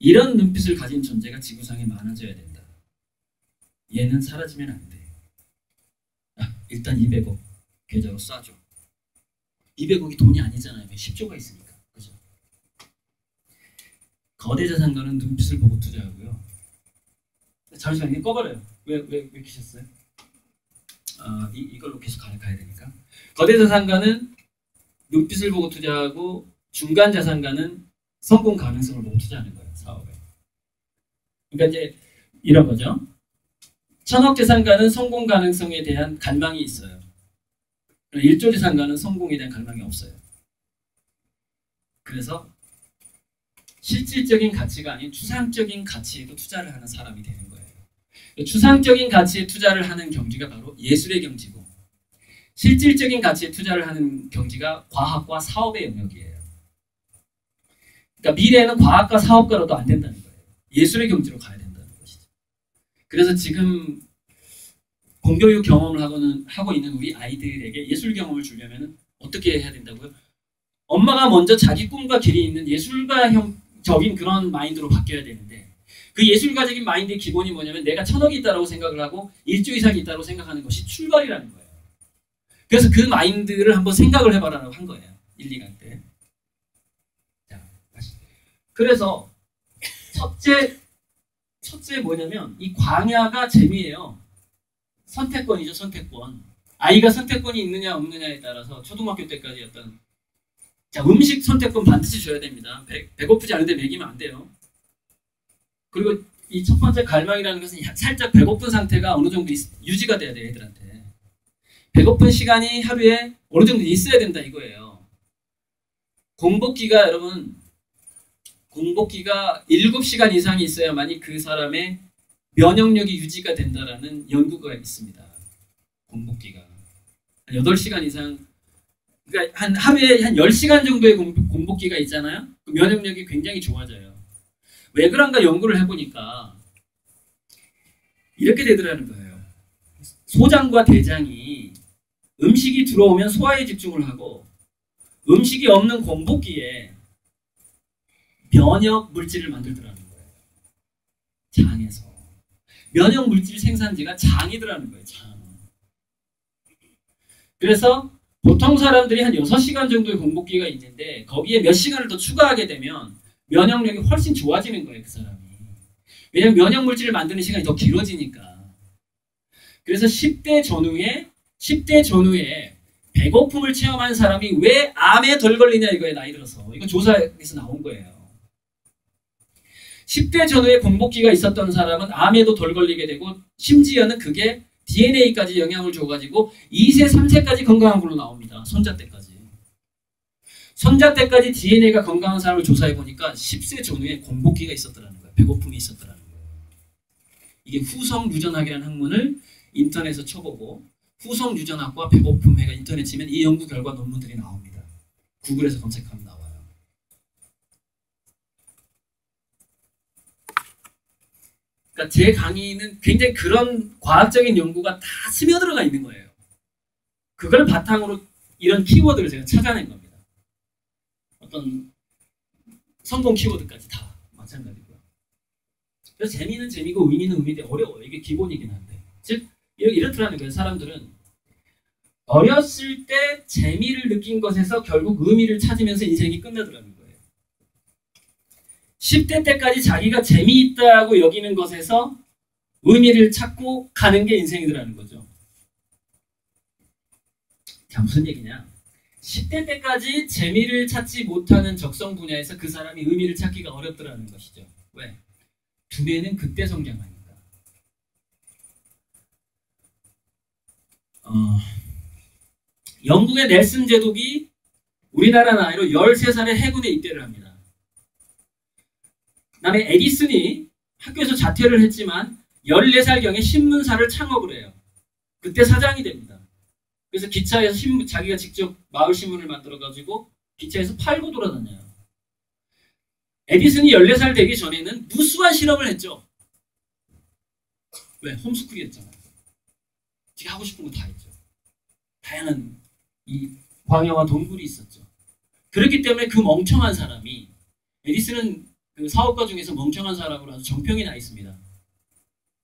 이런 눈빛을 가진 존재가 지구상에 많아져야 된다. 얘는 사라지면 안 돼. 일단 200억 계좌로 쏴줘. 200억이 돈이 아니잖아요. 10조가 있으니까. 그죠? 거대 자산가는 눈빛을 보고 투자하고요. 잠시만, 이거 꺼버려요. 왜 키셨어요? 이걸로 계속 가야 되니까. 거대 자산가는 눈빛을 보고 투자하고 중간 자산가는 성공 가능성을 보고 투자하는 거예요. 사업에. 그러니까 이제 이런 거죠. 천억 자산가는 성공 가능성에 대한 갈망이 있어요. 1조 자산가는 성공에 대한 갈망이 없어요. 그래서 실질적인 가치가 아닌 추상적인 가치에도 투자를 하는 사람이 되는 거예요. 추상적인 가치에 투자를 하는 경지가 바로 예술의 경지고, 실질적인 가치에 투자를 하는 경지가 과학과 사업의 영역이에요. 그러니까 미래에는 과학과 사업가로도 안 된다는 거예요. 예술의 경지로 가야 된다는 것이죠. 그래서 지금 공교육 경험을 하고 있는 우리 아이들에게 예술 경험을 주려면 어떻게 해야 된다고요? 엄마가 먼저 자기 꿈과 길이 있는 예술가적인 그런 마인드로 바뀌어야 되는데, 그 예술가적인 마인드의 기본이 뭐냐면 내가 1000억이 있다고 생각을 하고 1조 이상이 있다고 생각하는 것이 출발이라는 거예요. 그래서 그 마인드를 한번 생각을 해봐라라고 한 거예요. 1, 2강 때. 자, 다시. 그래서 첫째 뭐냐면 이 광야가 재미예요. 선택권이죠, 선택권. 아이가 선택권이 있느냐 없느냐에 따라서 초등학교 때까지 어떤, 자, 음식 선택권 반드시 줘야 됩니다. 배고프지 않은데 먹이면 안 돼요. 그리고 이 첫 번째 갈망이라는 것은 살짝 배고픈 상태가 어느 정도 유지가 돼야 돼요, 애들한테. 배고픈 시간이 하루에 어느 정도 있어야 된다 이거예요. 공복기가 여러분, 공복기가 7시간 이상이 있어야만이 그 사람의 면역력이 유지가 된다라는 연구가 있습니다. 공복기가 8시간 이상, 그러니까 하루에 한 10시간 정도의 공복기가 있잖아요. 그 면역력이 굉장히 좋아져요. 왜 그런가 연구를 해보니까 이렇게 되더라는 거예요. 소장과 대장이 음식이 들어오면 소화에 집중을 하고, 음식이 없는 공복기에 면역 물질을 만들더라는 거예요. 장에서. 면역 물질 생산지가 장이더라는 거예요. 장. 그래서 보통 사람들이 한 6시간 정도의 공복기가 있는데 거기에 몇 시간을 더 추가하게 되면 면역력이 훨씬 좋아지는 거예요. 그 사람이. 왜냐하면 면역 물질을 만드는 시간이 더 길어지니까. 그래서 10대 전후에 배고픔을 체험한 사람이 왜 암에 덜 걸리냐 이거예요. 나이 들어서. 이거 조사에서 나온 거예요. 10대 전후에 공복기가 있었던 사람은 암에도 덜 걸리게 되고, 심지어는 그게 DNA까지 영향을 줘가지고 2세, 3세까지 건강한 걸로 나옵니다. 손자 때까지. 손자 때까지 DNA가 건강한 사람을 조사해보니까 10세 전후에 공복기가 있었더라는 거예요. 배고픔이 있었더라는 거예요. 이게 후성유전학이라는 학문을 인터넷에서 쳐보고, 후성유전학과 배고픔회가 인터넷 치면 이 연구 결과 논문들이 나옵니다. 구글에서 검색하면 나와요. 그러니까 제 강의는 굉장히 그런 과학적인 연구가 다 스며들어가 있는 거예요. 그걸 바탕으로 이런 키워드를 제가 찾아낸 겁니다. 어떤 성공 키워드까지 다 마찬가지고요. 그래서 재미는 재미고 의미는 의미인데 어려워요. 이게 기본이긴 한데. 즉 이렇더라는 거예요. 사람들은 어렸을 때 재미를 느낀 것에서 결국 의미를 찾으면서 인생이 끝나더라는 거예요. 10대 때까지 자기가 재미있다고 여기는 것에서 의미를 찾고 가는 게 인생이더라는 거죠. 자, 무슨 얘기냐? 10대 때까지 재미를 찾지 못하는 적성 분야에서 그 사람이 의미를 찾기가 어렵더라는 것이죠. 왜? 두뇌는 그때 성장하니까. 영국의 넬슨 제독이 우리나라 나이로 13살에 해군에 입대를 합니다. 그다음에 에디슨이 학교에서 자퇴를 했지만 14살경에 신문사를 창업을 해요. 그때 사장이 됩니다. 그래서 기차에서 자기가 직접 마을 신문을 만들어가지고 기차에서 팔고 돌아다녀요. 에디슨이 14살 되기 전에는 무수한 실험을 했죠. 왜? 홈스쿨이었잖아요. 지가 하고 싶은 거 다 했죠. 다양한 이 광야와 동굴이 있었죠. 그렇기 때문에 그 멍청한 사람이, 에디슨은 그 사업가 중에서 멍청한 사람으로 아주 정평이 나 있습니다.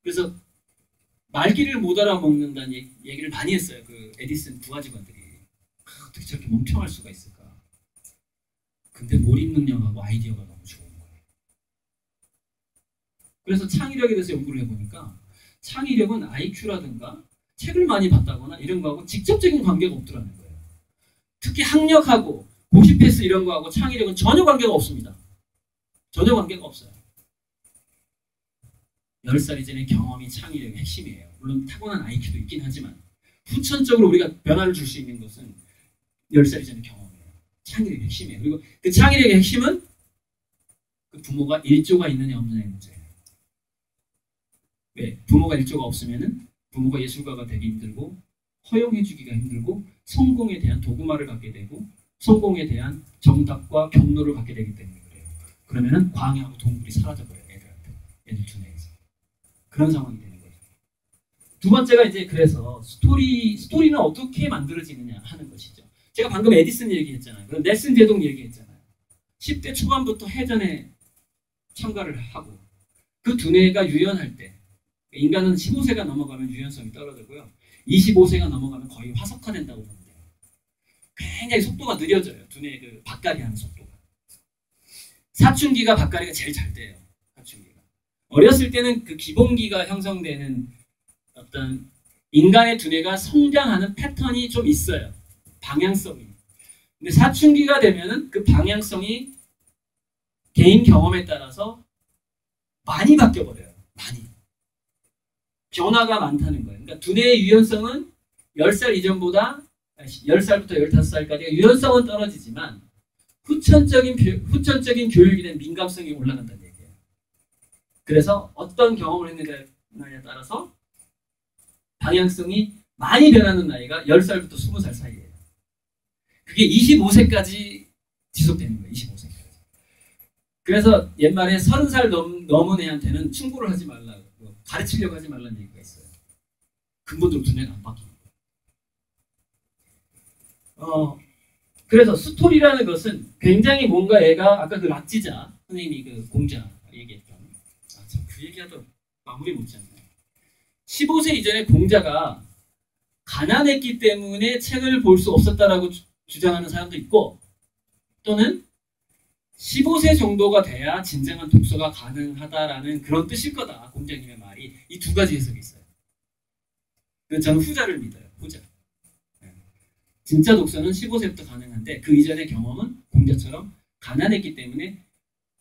그래서 말귀를 못 알아먹는다는 얘기를 많이 했어요. 그 에디슨 부하 직원들이. 어떻게 저렇게 멍청할 수가 있을까. 근데 몰입 능력하고 아이디어가 너무 좋은 거예요. 그래서 창의력에 대해서 연구를 해보니까 창의력은 IQ라든가 책을 많이 봤다거나 이런 거하고 직접적인 관계가 없더라는 거예요. 특히 학력하고 고시 패스 이런 거하고 창의력은 전혀 관계가 없습니다. 전혀 관계가 없어요. 10살 이전의 경험이 창의력의 핵심이에요. 물론 타고난 IQ도 있긴 하지만 후천적으로 우리가 변화를 줄 수 있는 것은 10살 이전의 경험이에요. 창의력의 핵심이에요. 그리고 그 창의력의 핵심은 그 부모가 일조가 있느냐 없느냐의 문제예요. 왜? 부모가 일조가 없으면은 부모가 예술가가 되기 힘들고 허용해주기가 힘들고 성공에 대한 도구마를 갖게 되고 성공에 대한 정답과 경로를 갖게 되기 때문에 그래요. 그러면은 광야하고 동굴이 사라져버려요. 애들한테. 애들 두뇌에서. 그런 상황이 되는 거죠. 두 번째가 이제 그래서 스토리는 어떻게 만들어지느냐 하는 것이죠. 제가 방금 에디슨 얘기했잖아요. 넬슨 제동 얘기했잖아요. 10대 초반부터 해전에 참가를 하고 그 두뇌가 유연할 때 인간은 15세가 넘어가면 유연성이 떨어지고요. 25세가 넘어가면 거의 화석화된다고 보면 돼요. 굉장히 속도가 느려져요. 두뇌의 그 밭갈이 하는 속도가. 사춘기가 밭갈이가 제일 잘 돼요. 사춘기가. 어렸을 때는 그 기본기가 형성되는 어떤 인간의 두뇌가 성장하는 패턴이 좀 있어요. 방향성이. 근데 사춘기가 되면은 그 방향성이 개인 경험에 따라서 많이 바뀌어버려요. 많이. 변화가 많다는 거예요. 그러니까 두뇌의 유연성은 10살 이전보다 10살부터 15살까지가 유연성은 떨어지지만 후천적인 교육이 된 민감성이 올라간다는 얘기예요. 그래서 어떤 경험을 했느냐에 따라서 방향성이 많이 변하는 나이가 10살부터 20살 사이예요. 그게 25세까지 지속되는 거예요. 25세까지. 그래서 옛말에 30살 넘은 애한테는 충고를 하지 말라고 가르치려고 하지 말라는 얘기가 있어요. 근본적으로 두뇌가 안 바뀝니다. 그래서 스토리라는 것은 굉장히 뭔가 애가 아까 그 락지자 선생님이 그 공자 얘기했던 참 그 얘기하다 마무리 못지않네요. 15세 이전에 공자가 가난했기 때문에 책을 볼 수 없었다라고 주장하는 사람도 있고 또는 15세 정도가 돼야 진정한 독서가 가능하다라는 그런 뜻일 거다. 공자님의 말이. 이 두 가지 해석이 있어요. 저는 후자를 믿어요. 후자. 진짜 독서는 15세부터 가능한데 그 이전의 경험은 공자처럼 가난했기 때문에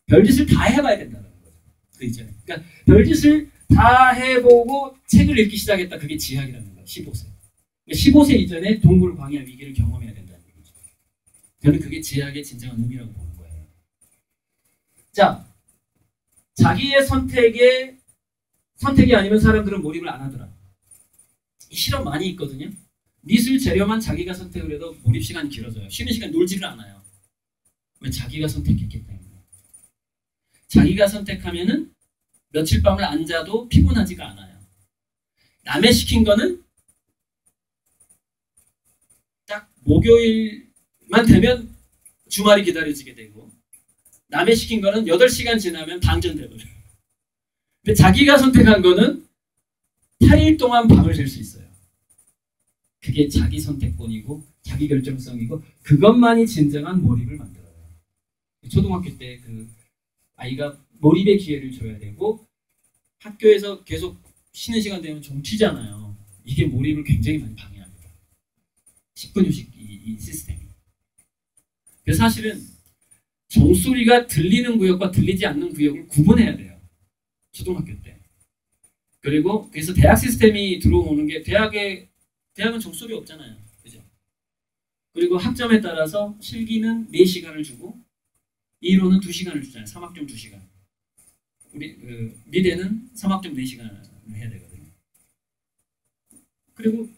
별짓을 다 해봐야 된다는 거죠. 그 이전에. 그러니까 별짓을 다 해보고 책을 읽기 시작했다. 그게 지학이라는 거예요. 15세. 그러니까 15세 이전에 동굴 광야 위기를 경험해야 된다는 거죠. 저는 그게 지학의 진정한 의미라고 보는 거예요. 자, 자기의 선택이 아니면 사람들은 몰입을 안 하더라. 이 실험 많이 있거든요. 미술 재료만 자기가 선택을 해도 몰입 시간이 길어져요. 쉬는 시간 놀지를 않아요. 왜? 자기가 선택했기 때문에. 자기가 선택하면은 며칠 밤을 안 자도 피곤하지가 않아요. 남의 시킨 거는 딱 목요일만 되면 주말이 기다려지게 되고 남의 시킨 거는 8시간 지나면 방전돼버려요. 근데 자기가 선택한 거는 8일 동안 밤을 샐 수 있어요. 그게 자기 선택권이고 자기 결정성이고 그것만이 진정한 몰입을 만들어요. 초등학교 때 그 아이가 몰입의 기회를 줘야 되고 학교에서 계속 쉬는 시간 되면 종치잖아요. 이게 몰입을 굉장히 많이 방해합니다. 10분 휴식 이 시스템이. 그래서 사실은 종소리가 들리는 구역과 들리지 않는 구역을 구분해야 돼요. 초등학교 때. 그리고 그래서 대학 시스템이 들어오는 게 대학은 종소리 없잖아요. 그죠? 그리고 학점에 따라서 실기는 4시간을 주고 이론은 2시간을 주잖아요. 3학점 2시간. 우리 미대는 3학점 4시간을 해야 되거든요. 그리고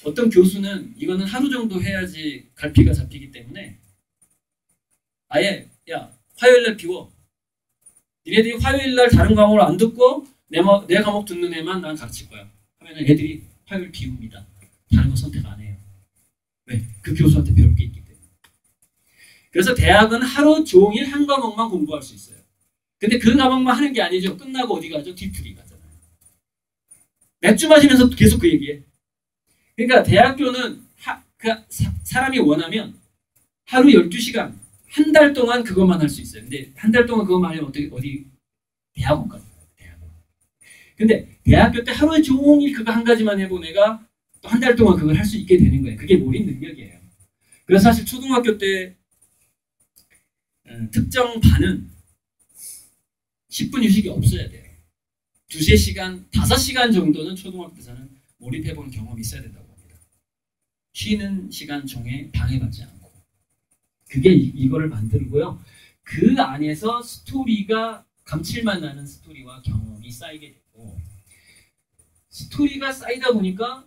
어떤 교수는 이거는 하루 정도 해야지 갈피가 잡히기 때문에 아예 야 화요일날 비워. 니네들이 화요일날 다른 과목을 안 듣고 내 과목 듣는 애만 난 가르칠 거야. 하면 애들이 화요일 비웁니다. 다른 거 선택 안 해요. 왜? 그 교수한테 배울 게 있기 때문에. 그래서 대학은 하루 종일 한 과목만 공부할 수 있어요. 근데 그 과목만 하는 게 아니죠. 끝나고 어디 가죠? 뒤풀이 가잖아요. 맥주 마시면서 계속 그 얘기해. 그러니까 대학교는 사람이 원하면 하루 12시간 한 달 동안 그것만 할 수 있어요. 근데 한 달 동안 그것만 하려면 어디 대학원 가요. 대학원. 근데 대학교 때 하루 종일 그거 한 가지만 해본 애가 또 한 달 동안 그걸 할 수 있게 되는 거예요. 그게 몰입 능력이에요. 그래서 사실 초등학교 때 특정 반은 10분 휴식이 없어야 돼요. 2~3시간, 5시간 정도는 초등학교 때서는 몰입해보는 경험이 있어야 된다고 합니다. 쉬는 시간 중에 방해받지 않고. 그게 이거를 만들고요. 그 안에서 스토리가 감칠맛 나는 스토리와 경험이 쌓이게 되고 스토리가 쌓이다 보니까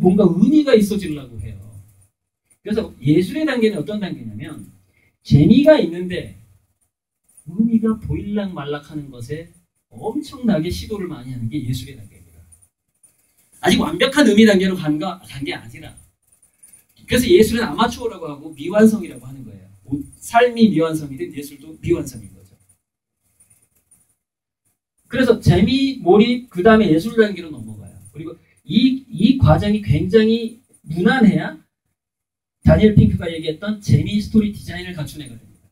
뭔가 의미가 있어지려고 해요. 그래서 예술의 단계는 어떤 단계냐면 재미가 있는데 의미가 보일락 말락 하는 것에 엄청나게 시도를 많이 하는 게 예술의 단계입니다. 아직 완벽한 의미 단계로 간 게 아니라 그래서 예술은 아마추어라고 하고 미완성이라고 하는 거예요. 삶이 미완성이든 예술도 미완성인 거죠. 그래서 재미, 몰입, 그 다음에 예술 단계로 넘어가요. 그리고 이 과정이 굉장히 무난해야 다니엘 핑크가 얘기했던 재미 스토리 디자인을 갖춘 애가 됩니다.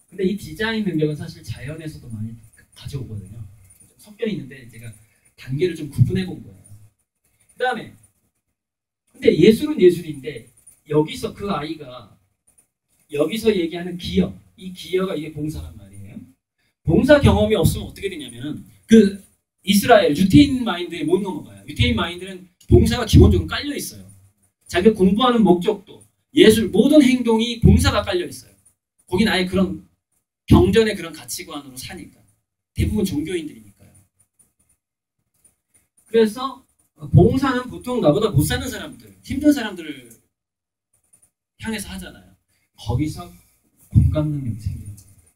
근데 이 디자인 능력은 사실 자연에서도 많이 가져오거든요. 섞여 있는데 제가 단계를 좀 구분해 본 거예요. 그 다음에 근데 예술은 예술인데 여기서 그 아이가 여기서 얘기하는 기여, 이 기여가 이게 봉사란 말이에요. 봉사 경험이 없으면 어떻게 되냐면은 그 이스라엘 유태인 마인드에 못 넘어가요. 유태인 마인드는 봉사가 기본적으로 깔려 있어요. 자기가 공부하는 목적도 예술 모든 행동이 봉사가 깔려 있어요. 거긴 아예 그런 경전의 그런 가치관으로 사니까 대부분 종교인들이니까요. 그래서 봉사는 보통 나보다 못 사는 사람들, 힘든 사람들을 향해서 하잖아요. 거기서 공감 능력이 생기는 겁니다.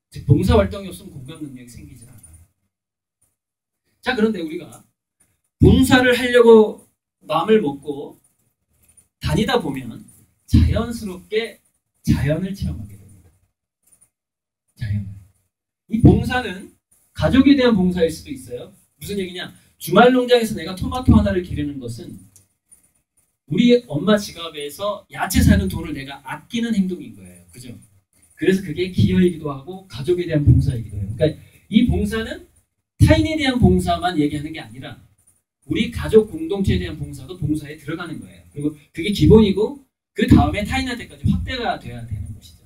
즉 봉사 활동이 없으면 공감 능력이 생기질 않아요. 자, 그런데 우리가 봉사를 하려고 마음을 먹고 다니다 보면 자연스럽게 자연을 체험하게 됩니다. 자연을. 이 봉사는 가족에 대한 봉사일 수도 있어요. 무슨 얘기냐? 주말 농장에서 내가 토마토 하나를 기르는 것은 우리 엄마 지갑에서 야채 사는 돈을 내가 아끼는 행동인 거예요. 그죠? 그래서 그게 기여이기도 하고 가족에 대한 봉사이기도 해요. 그러니까 이 봉사는 타인에 대한 봉사만 얘기하는 게 아니라 우리 가족 공동체에 대한 봉사도 봉사에 들어가는 거예요. 그리고 그게 기본이고 그 다음에 타인한테까지 확대가 돼야 되는 것이죠.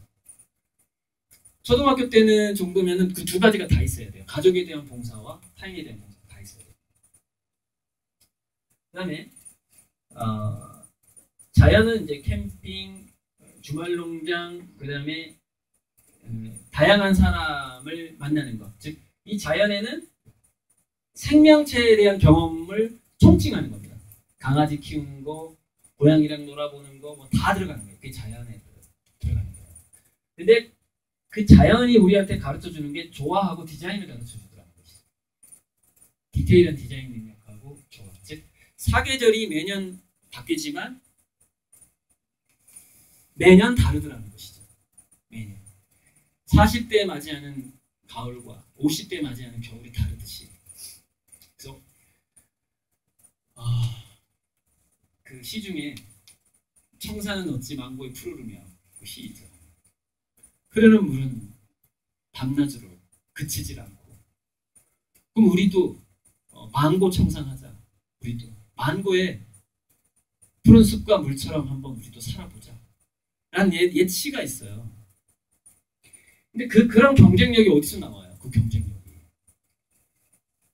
초등학교 때는 정도면은 그 두 가지가 다 있어야 돼요. 가족에 대한 봉사와 타인에 대한 봉사 다 있어야 돼요. 그 다음에 자연은 이제 캠핑, 주말농장, 그 다음에 다양한 사람을 만나는 것. 즉, 이 자연에는 생명체에 대한 경험을 총칭하는 겁니다. 강아지 키우는 거, 고양이랑 놀아보는 거, 뭐 다 들어가는 거예요. 그게 자연에 들어가는 거예요. 근데 그 자연이 우리한테 가르쳐 주는 게 조화하고 디자인을 가르쳐 주더라는 것이죠. 디테일한 디자인 능력하고 조화. 즉, 사계절이 매년 바뀌지만 매년 다르더라는 것이죠. 매년. 40대에 맞이하는 가을과 50대에 맞이하는 겨울이 다르듯이. 그래서 그 시 중에 청사는 어찌 망고에 푸르르며 그 시 있죠. 흐르는 물은 밤낮으로 그치질 않고. 그럼 우리도 망고 청산하자. 우리도 망고의 푸른 숲과 물처럼 한번 우리도 살아보자. 라는 옛 시가 있어요. 근데 그런 경쟁력이 어디서 나와요? 그 경쟁력이.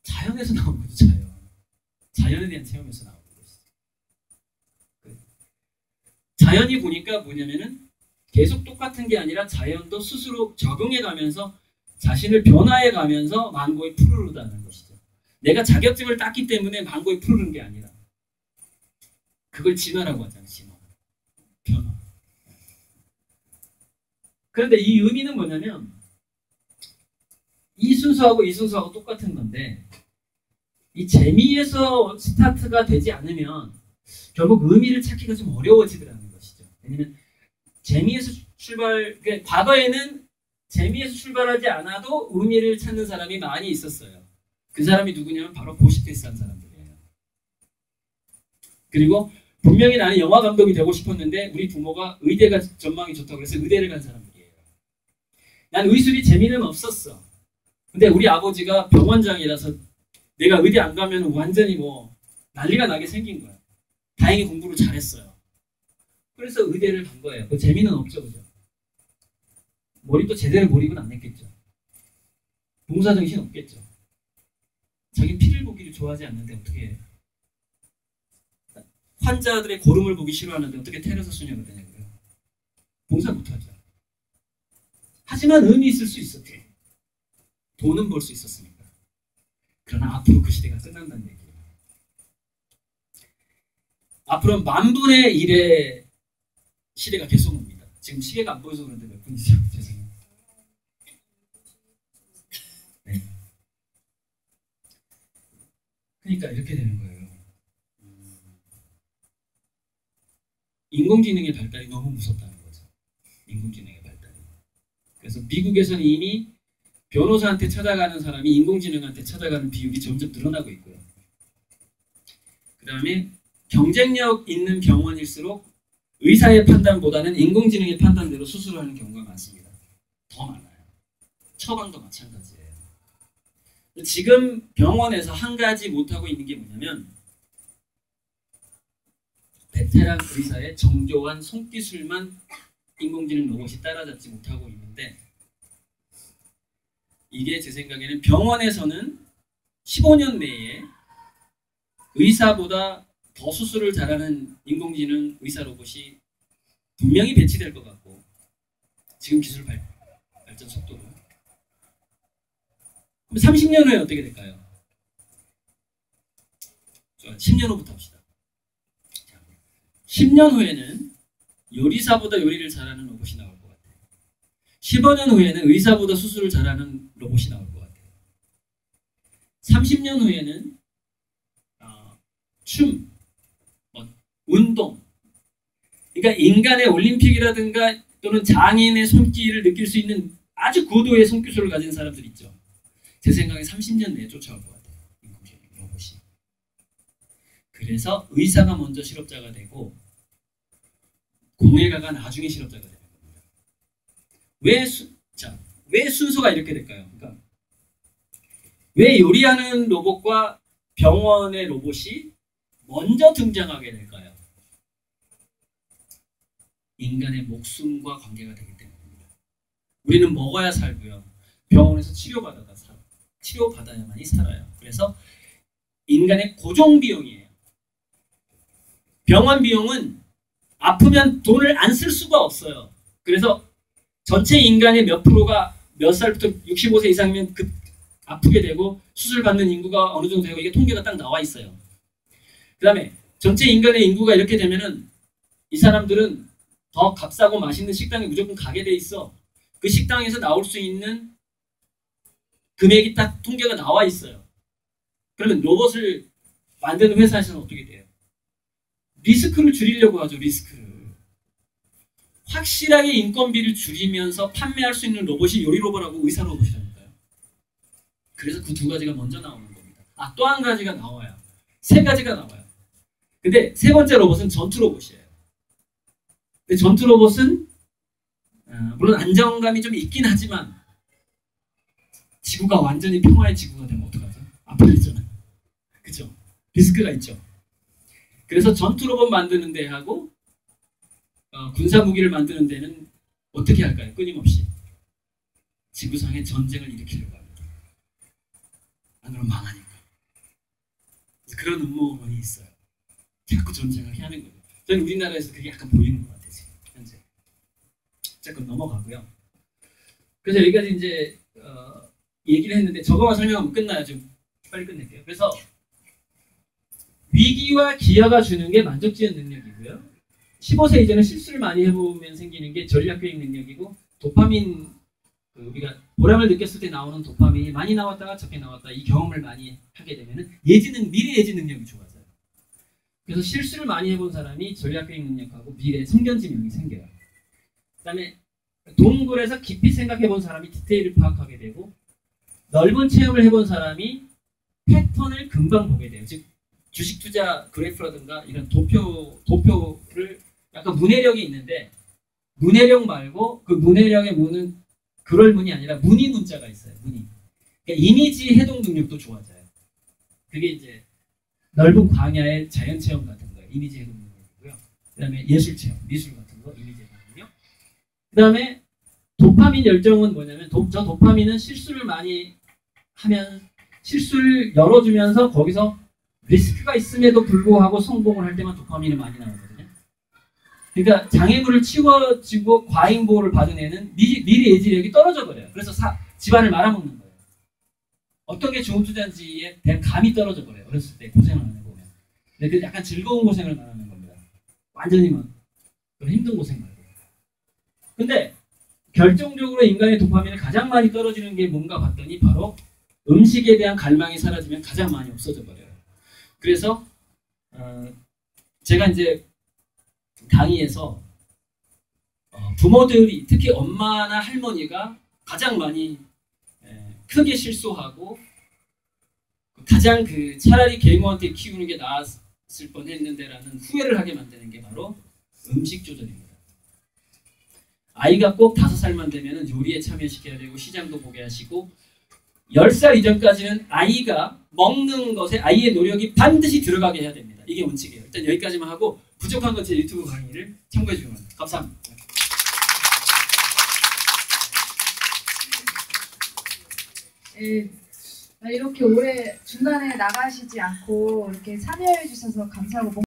자연에서 나온 거죠, 자연. 자연에 대한 체험에서 나오는 것이죠. 자연이 보니까 뭐냐면은 계속 똑같은 게 아니라 자연도 스스로 적응해 가면서 자신을 변화해 가면서 망고에 푸르르다는 것이죠. 내가 자격증을 땄기 때문에 망고에 푸르른 게 아니라 그걸 진화라고 하잖아요. 진화. 변화. 그런데 이 의미는 뭐냐면 이 순서하고 이 순서하고 똑같은 건데 이 재미에서 스타트가 되지 않으면 결국 의미를 찾기가 좀 어려워지더라는 것이죠. 왜냐면 재미에서 그러니까 과거에는 재미에서 출발하지 않아도 의미를 찾는 사람이 많이 있었어요. 그 사람이 누구냐면 바로 고시패스한 사람들이에요. 그리고 분명히 나는 영화 감독이 되고 싶었는데 우리 부모가 의대가 전망이 좋다고 해서 의대를 간 사람들이에요. 난 의술이 재미는 없었어. 근데 우리 아버지가 병원장이라서 내가 의대 안 가면 완전히 뭐 난리가 나게 생긴 거야. 다행히 공부를 잘했어요. 그래서 의대를 간 거예요. 그 재미는 없죠, 그죠? 머리도 제대로 몰입은 안 했겠죠. 봉사정신 없겠죠. 자기 피를 보기를 좋아하지 않는데 어떻게 해요? 환자들의 고름을 보기 싫어하는데 어떻게 테레사 수녀가 되냐고요. 봉사 못하죠. 하지만 의미 있을 수 있었죠. 돈은 벌 수 있었으니까. 그러나 앞으로 그 시대가 끝난다는 얘기예요. 앞으로 10,000분의 1의 시대가 계속 옵니다. 지금 시계가 안 보여서 그런데 몇 분이죠? 죄송해요. 네. 그러니까 이렇게 되는 거예요. 인공지능의 발달이 너무 무섭다는 거죠. 인공지능의 발달이. 그래서 미국에서는 이미 변호사한테 찾아가는 사람이 인공지능한테 찾아가는 비율이 점점 늘어나고 있고요. 그 다음에 경쟁력 있는 병원일수록 의사의 판단보다는 인공지능의 판단대로 수술을 하는 경우가 많습니다. 더 많아요. 처방도 마찬가지예요. 지금 병원에서 한 가지 못하고 있는 게 뭐냐면 베테랑 의사의 정교한 손기술만 인공지능 로봇이 따라잡지 못하고 있는데 이게 제 생각에는 병원에서는 15년 내에 의사보다 더 수술을 잘하는 인공지능 의사 로봇이 분명히 배치될 것 같고 지금 기술 발전 속도로 그럼 30년 후에 어떻게 될까요? 10년 후부터 합시다. 10년 후에는 요리사보다 요리를 잘하는 로봇이 나올 것 같아요. 15년 후에는 의사보다 수술을 잘하는 로봇이 나올 것 같아요. 30년 후에는 춤, 운동, 그러니까 인간의 올림픽이라든가 또는 장인의 손길을 느낄 수 있는 아주 고도의 손기술을 가진 사람들 있죠. 제 생각에 30년 내에 쫓아올 것 같아요. 인공지능 로봇이. 그래서 의사가 먼저 실업자가 되고 공예가가 나중에 실업자가 되는 겁니다. 왜 순서가 이렇게 될까요? 그러니까 왜 요리하는 로봇과 병원의 로봇이 먼저 등장하게 될까요? 인간의 목숨과 관계가 되기 때문입니다. 우리는 먹어야 살고요. 병원에서 치료받아야만이 살아요. 그래서 인간의 고정 비용이에요. 병원 비용은 아프면 돈을 안 쓸 수가 없어요. 그래서 전체 인간의 몇 프로가 몇 살부터 65세 이상이면 아프게 되고 수술 받는 인구가 어느 정도 되고 이게 통계가 딱 나와 있어요. 그 다음에 전체 인간의 인구가 이렇게 되면은 이 사람들은 더 값싸고 맛있는 식당에 무조건 가게 돼 있어. 그 식당에서 나올 수 있는 금액이 딱 통계가 나와 있어요. 그러면 로봇을 만드는 회사에서는 어떻게 돼요? 리스크를 줄이려고 하죠. 리스크를. 확실하게 인건비를 줄이면서 판매할 수 있는 로봇이 요리 로봇하고 의사 로봇이라니까요. 그래서 그 두 가지가 먼저 나오는 겁니다. 또 한 가지가 나와요. 세 가지가 나와요. 근데 세 번째 로봇은 전투 로봇이에요. 근데 전투 로봇은 물론 안정감이 좀 있긴 하지만 지구가 완전히 평화의 지구가 되면 어떡하죠? 아파지잖아요. 그죠? 리스크가 있죠. 그래서 전투 로봇 만드는 데하고 군사 무기를 만드는 데는 어떻게 할까요? 끊임없이 지구상에 전쟁을 일으키려고 합니다. 안 그러면 망하니까. 그런 음모론이 있어요. 자꾸 전쟁을 해야 하는 거예요. 저는 우리나라에서 그게 약간 보이는 것 같아요. 지금 현재. 잠깐 넘어가고요. 그래서 여기까지 이제 얘기를 했는데 저거만 설명하면 끝나요. 좀 빨리 끝낼게요. 그래서 위기와 기여가 주는 게 만족지연 능력이고요. 15세 이전에 실수를 많이 해보면 생기는 게 전략교육 능력이고 도파민, 우리가 보람을 느꼈을 때 나오는 도파민이 많이 나왔다가 적게 나왔다 이 경험을 많이 하게 되면 미래 예지 능력이 좋아져요. 그래서 실수를 많이 해본 사람이 전략교육 능력하고 미래 성견지명이 생겨요. 그 다음에 동굴에서 깊이 생각해본 사람이 디테일을 파악하게 되고 넓은 체험을 해본 사람이 패턴을 금방 보게 돼요. 즉 주식 투자 그래프라든가 이런 도표를 약간 문해력이 있는데 문해력 말고 그 문해력의 문은 그럴 문이 아니라 문의 문자가 있어요. 문의. 그러니까 이미지 해동 능력도 좋아져요. 그게 이제 넓은 광야의 자연 체험 같은 거예요. 이미지 해독 능력이고요. 그 다음에 예술 체험, 미술 같은 거 이미지 해독 능력. 그 다음에 도파민 열정은 뭐냐면 저 도파민은 실수를 많이 하면 실수를 열어주면서 거기서 리스크가 있음에도 불구하고 성공을 할 때만 도파민이 많이 나오거든요. 그러니까 장애물을 치워지고 과잉보호를 받은 애는 미래 예지력이 떨어져 버려요. 그래서 집안을 말아먹는 거예요. 어떤 게 좋은 투자인지에 대한 감이 떨어져 버려요. 어렸을 때 고생을 하는 거 보면. 근데 그 약간 즐거운 고생을 말하는 겁니다. 완전히 막 힘든 고생 말고. 근데 결정적으로 인간의 도파민이 가장 많이 떨어지는 게 뭔가 봤더니 바로 음식에 대한 갈망이 사라지면 가장 많이 없어져 버려요. 그래서 제가 이제 강의에서 부모들이 특히 엄마나 할머니가 가장 많이 크게 실수하고 가장 차라리 계모한테 키우는 게 나았을 뻔했는데라는 후회를 하게 만드는 게 바로 음식 조절입니다. 아이가 꼭 5살만 되면 요리에 참여시켜야 되고 시장도 보게 하시고 10살 이전까지는 아이가 먹는 것에 아이의 노력이 반드시 들어가게 해야 됩니다. 이게 원칙이에요. 일단 여기까지만 하고 부족한 건 제 유튜브 강의를 참고해 주시면 됩니다. 감사합니다. 이렇게 오래 중간에 나가시지 않고 이렇게 참여해 주셔서 감사하고